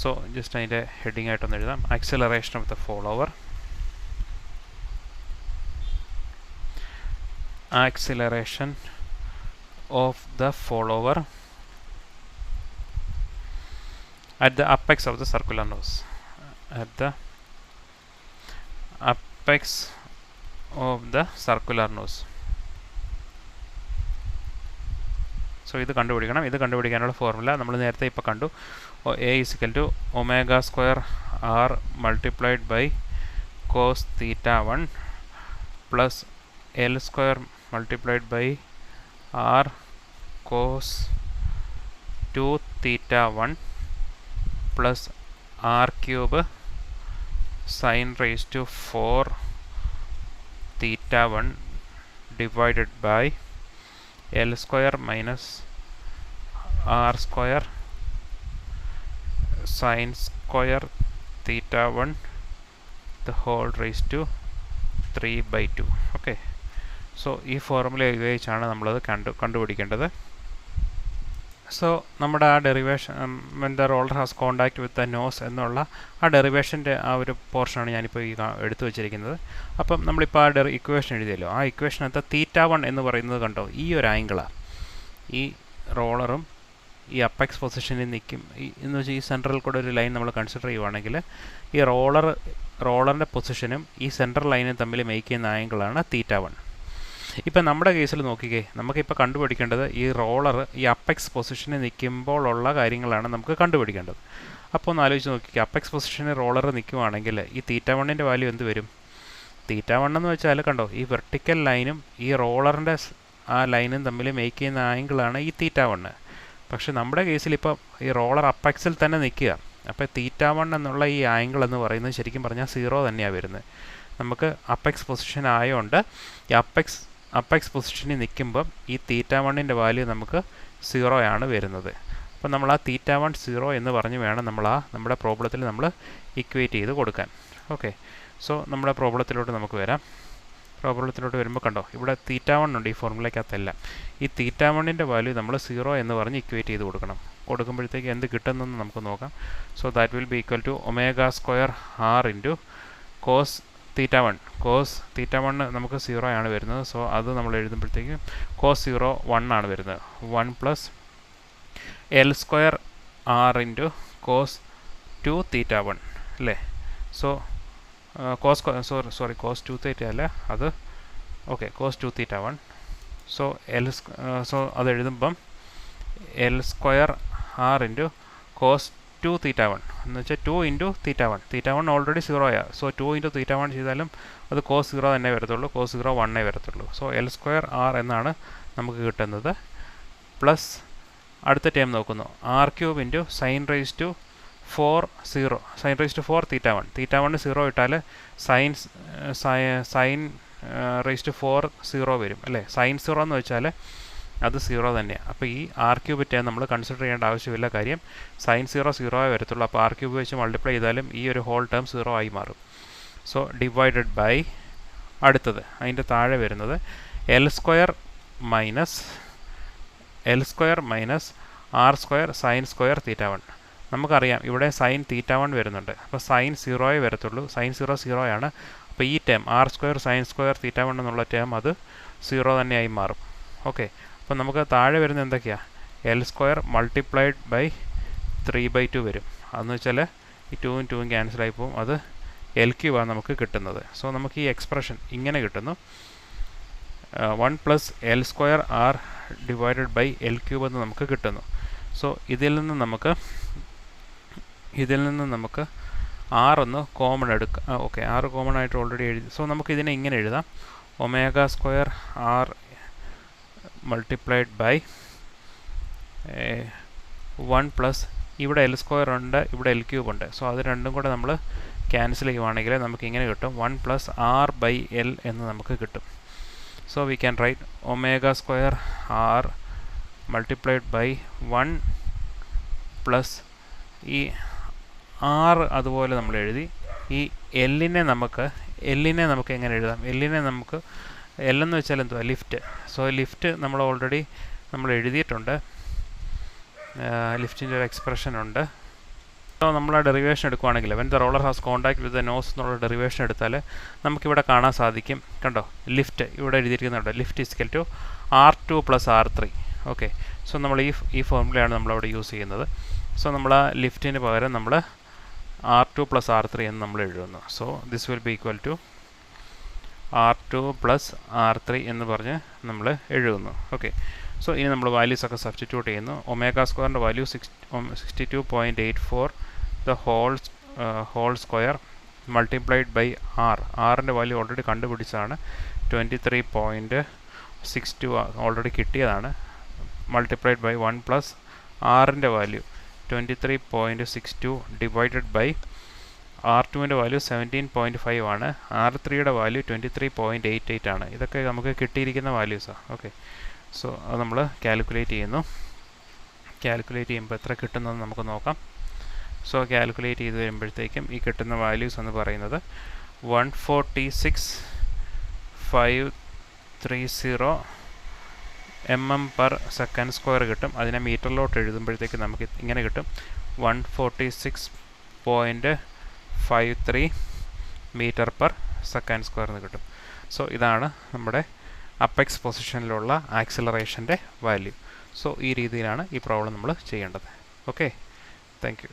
സോ ജസ്റ്റ് അതിൻ്റെ ഹെഡിങ് ആയിട്ടൊന്ന് എഴുതാം. Acceleration of the follower, acceleration of the follower at the apex of the circular nose, at the apex of the circular nose. So ഇത് കണ്ടുപിടിക്കണം. ഇത് കണ്ടുപിടിക്കാനുള്ള ഫോർമുല നമ്മൾ നേരത്തെ ഇപ്പോൾ കണ്ടു. A = ω² r multiplied by cos θ1 plus L² multiplied by r cos 2θ1 plus r cube sin raised to 4θ1 divided by L² minus r² sin square θ1 the whole raised to 3/2. Okay, so ഈ formula ഉപയോഗിച്ചാണ് നമ്മളത് കണ്ടുപിടിക്കേണ്ടത്. So നമ്മുടെ ആ derivation when the roller has contact with the nose എന്നുള്ള ആ ഡെറിവേഷൻ്റെ ആ ഒരു പോർഷനാണ് ഞാനിപ്പോൾ ഈ എടുത്തു വെച്ചിരിക്കുന്നത്. അപ്പം നമ്മളിപ്പോൾ ആ ഇക്വേഷൻ എഴുതിയല്ലോ, ആ ഇക്വേഷനകത്ത് θ1 എന്ന് പറയുന്നത് കണ്ടോ ഈ ഒരു ആംഗിളാണ്. ഈ റോളറും ഈ അപ്പെക്സ് പൊസിഷനിൽ നിൽക്കും എന്ന് വെച്ചാൽ ഈ സെൻട്രൽ കൂടെ ഒരു ലൈൻ നമ്മൾ കൺസിഡർ ചെയ്യുവാണെങ്കിൽ ഈ റോളറിൻ്റെ പൊസിഷനും ഈ സെൻട്രൽ ലൈനും തമ്മിൽ മേക്ക് ചെയ്യുന്ന ആംഗിളാണ് θ1. ഇപ്പം നമ്മുടെ കേസിൽ നോക്കിക്കേ, നമുക്കിപ്പോൾ കണ്ടുപിടിക്കേണ്ടത് ഈ റോളർ ഈ അപ്പെക്സ് പൊസിഷനിൽ നിൽക്കുമ്പോഴുള്ള കാര്യങ്ങളാണ് നമുക്ക് കണ്ടുപിടിക്കേണ്ടത്. അപ്പോൾ ഒന്ന് ആലോചിച്ച് നോക്കിക്കേ, അപ്പെക്സ് പൊസിഷനിൽ റോളർ നിൽക്കുവാണെങ്കിൽ ഈ θ1ൻ്റെ വാല്യൂ എന്ത് വരും? θ1 എന്ന് വെച്ചാൽ കണ്ടോ ഈ വെർട്ടിക്കൽ ലൈനും ഈ റോളറിൻ്റെ ആ ലൈനും തമ്മിൽ മേക്ക് ചെയ്യുന്ന ആംഗിളാണ് ഈ θ1. പക്ഷെ നമ്മുടെ കേസിൽ ഇപ്പോൾ ഈ റോളർ അപ്പെക്സിൽ തന്നെ നിൽക്കുക. അപ്പോൾ θ1 എന്നുള്ള ഈ ആംഗിൾ എന്ന് പറയുന്നത് ശരിക്കും പറഞ്ഞാൽ 0 തന്നെയാണ് വരുന്നത്. നമുക്ക് അപ്പെക്സ് പൊസിഷൻ ആയതുകൊണ്ട് ഈ അപ്പെക്സ് അപ്പെക്സ് പൊസിഷനിൽ നിൽക്കുമ്പം ഈ തീറ്റ1ൻ്റെ വാല്യൂ നമുക്ക് 0 ആണ് വരുന്നത്. അപ്പോൾ നമ്മൾ ആ തീറ്റ1 0 എന്ന് പറഞ്ഞ് വേണം നമ്മുടെ പ്രോബ്ലത്തിൽ നമ്മൾ ഇക്വേറ്റ് ചെയ്ത് കൊടുക്കാൻ. ഓക്കെ, സോ നമ്മുടെ പ്രോബ്ലത്തിലോട്ട് നമുക്ക് വരാം. പ്രോബ്ലത്തിലോട്ട് വരുമ്പോൾ കണ്ടോ, ഇവിടെ തീറ്റ1 ഉണ്ട് ഈ ഫോർമുലയ്ക്കകത്തല്ല. ഈ തീറ്റ1ൻ്റെ വാല്യൂ നമ്മൾ 0 എന്ന് പറഞ്ഞ് ഇക്വേറ്റ് ചെയ്ത് കൊടുക്കണം. കൊടുക്കുമ്പോഴത്തേക്ക് എന്ത് കിട്ടുന്നെന്ന് നമുക്ക് നോക്കാം. So that will be equal to ω² r into cos തീറ്റ1. കോസ് തീറ്റ1 നമുക്ക് 0 ആണ് വരുന്നത്. സോ അത് നമ്മൾ എഴുതുമ്പോഴത്തേക്കും കോസ് 0 1 ആണ് വരുന്നത്. 1 plus L² r into cos 2 തീറ്റ1 അല്ലേ. സോ കോസ് 2 തീറ്റ അല്ല അത്, ഓക്കെ, കോസ് 2 തീറ്റ1. സോ അത് എഴുതുമ്പം L² r ഇൻറ്റു കോസ് 2 തീറ്റ1 എന്ന് വെച്ചാൽ 2 ഇൻറ്റു തീറ്റ1. തീറ്റ1 ഓൾറെഡി 0 ആണ്. സോ 2 ഇൻറ്റു തീറ്റ1 ചെയ്താലും അത് കോസ് 0 തന്നെ വരത്തുള്ളൂ. കോസ് 0 1 വരത്തുള്ളൂ. സോ L² r എന്നാണ് നമുക്ക് കിട്ടുന്നത്. പ്ലസ് അടുത്ത ടേം നോക്കുന്നു, r³ into sine raise to 4 തീറ്റ1. തീറ്റ1 0 ഇട്ടാൽ സൈൻ റൈസ് ടു 4 0 വരും അല്ലേ. സൈൻ 0 എന്ന് വെച്ചാൽ അത് 0 തന്നെയാണ്. അപ്പോൾ ഈ r³ ടേം നമ്മൾ കൺസിഡർ ചെയ്യേണ്ട ആവശ്യമില്ല. കാര്യം സൈൻ 0 വരത്തുള്ളൂ. അപ്പോൾ r³ വെച്ച് മൾട്ടിപ്ലൈ ചെയ്താലും ഈ ഒരു ഹോൾ ടേം 0 ആയി മാറും. സോ ഡിവൈഡഡ് ബൈ അടുത്തത് അതിൻ്റെ താഴെ വരുന്നത് L² minus r² sine square തീറ്റ1. നമുക്കറിയാം ഇവിടെ സൈൻ തീറ്റ1 വരുന്നുണ്ട്. അപ്പോൾ സൈൻ 0 വരത്തുള്ളൂ. സൈൻ 0 ആണ്. അപ്പോൾ ഈ ടേം r² സൈൻ സ്ക്വയർ തീറ്റ1 എന്നുള്ള ടേം അത് 0 തന്നെയായി മാറും. ഓക്കെ, അപ്പോൾ നമുക്ക് താഴെ വരുന്നത് എന്തൊക്കെയാണ്? L² മൾട്ടിപ്ലൈഡ് ബൈ 3/2 വരും. അതെന്ന് വെച്ചാൽ ഈ 2ഉം 2ഉം ക്യാൻസലായി പോകും. അത് L³ ആണ് നമുക്ക് കിട്ടുന്നത്. സോ നമുക്ക് ഈ എക്സ്പ്രഷൻ ഇങ്ങനെ കിട്ടുന്നു, 1 plus L² r divided by L³ എന്ന് നമുക്ക് കിട്ടുന്നു. സോ ഇതിൽ നിന്ന് നമുക്ക് r ഒന്ന് കോമൺ എടുക്കാം. ഓക്കെ, r കോമൺ ആയിട്ട് ഓൾറെഡി എഴുതി. സോ നമുക്ക് ഇതിനെ ഇങ്ങനെ എഴുതാം, ω² r മൾട്ടിപ്ലൈഡ് ബൈ 1 പ്ലസ് ഇവിടെ L² ഉണ്ട്, ഇവിടെ L³ ഉണ്ട്. സോ അത് രണ്ടും കൂടെ നമ്മൾ ക്യാൻസൽ ചെയ്യുവാണെങ്കിൽ നമുക്ക് ഇങ്ങനെ കിട്ടും, 1 പ്ലസ് r ബൈ L എന്ന് നമുക്ക് കിട്ടും. So we can write ω² r multiplied by 1 plus ഈ r അതുപോലെ നമ്മൾ എഴുതി. ഈ എല്ലിനെ നമുക്ക് എങ്ങനെ എഴുതാം? എല്ലിനെ നമുക്ക് L എന്ന് വെച്ചാൽ എന്തുവാ? ലിഫ്റ്റ്. സോ ലിഫ്റ്റ് നമ്മൾ ഓൾറെഡി എഴുതിയിട്ടുണ്ട്. ലിഫ്റ്റിൻ്റെ ഒരു എക്സ്പ്രഷൻ ഉണ്ട്. സോ നമ്മൾ ആ ഡെറിവേഷൻ എടുക്കുകയാണെങ്കിൽ when the roller has contact with the nose എന്നുള്ള ഡെറിവേഷൻ എടുത്താൽ നമുക്കിവിടെ കാണാൻ സാധിക്കും. കണ്ടോ, ലിഫ്റ്റ് ഇവിടെ എഴുതിയിരിക്കുന്നുണ്ട്. Lift equal to r2 plus r3. Okay, so നമ്മൾ ഈ ഫോർമുലയാണ് നമ്മളവിടെ യൂസ് ചെയ്യുന്നത്. സോ നമ്മൾ ആ ലിഫ്റ്റിന് പകരം നമ്മൾ r2 പ്ലസ് r3 എന്ന് നമ്മൾ എഴുതുന്നു. So this will be equal to r2 plus r3 എന്ന് പറഞ്ഞ് നമ്മൾ എഴുതുന്നു. ഓക്കെ, സോ ഇനി നമ്മൾ വാല്യൂസ് ഒക്കെ സബ്സ്റ്റിറ്റ്യൂട്ട് ചെയ്യുന്നു. ω² value 62.84 the whole square multiplied by ആറിൻ്റെ വാല്യൂ ഓൾറെഡി കണ്ടുപിടിച്ചതാണ്, 23.62 ഓൾറെഡി കിട്ടിയതാണ്. മൾട്ടിപ്ലൈഡ് ബൈ 1 പ്ലസ് ആറിൻ്റെ വാല്യൂ 23.62 ഡിവൈഡഡ് ബൈ r2ൻ്റെ വാല്യൂ 17.5 ആണ്. r3യുടെ വാല്യൂ 23.88 ആണ്. ഇതൊക്കെ നമുക്ക് കിട്ടിയിരിക്കുന്ന വാല്യൂസാണ്. ഓക്കെ, സോ അത് നമ്മൾ കാൽക്കുലേറ്റ് ചെയ്യുന്നു. കാൽക്കുലേറ്റ് ചെയ്യുമ്പോൾ എത്ര കിട്ടുന്നതെന്ന് നമുക്ക് നോക്കാം. സോ കാൽക്കുലേറ്റ് ചെയ്ത് വരുമ്പോഴത്തേക്കും ഈ കിട്ടുന്ന വാല്യൂസ് എന്ന് പറയുന്നത് 146.530 mm/s² കിട്ടും. അതിനെ മീറ്ററിലോട്ട് എഴുതുമ്പോഴത്തേക്ക് നമുക്ക് ഇങ്ങനെ കിട്ടും, 146.53 m/s² എന്ന് കിട്ടും. സോ ഇതാണ് നമ്മുടെ അപ്പെക്സ് പൊസിഷനിലുള്ള ആക്സിലറേഷൻ്റെ വാല്യൂ. സോ ഈ രീതിയിലാണ് ഈ പ്രോബ്ലം നമ്മൾ ചെയ്യേണ്ടത്. Okay, thank you.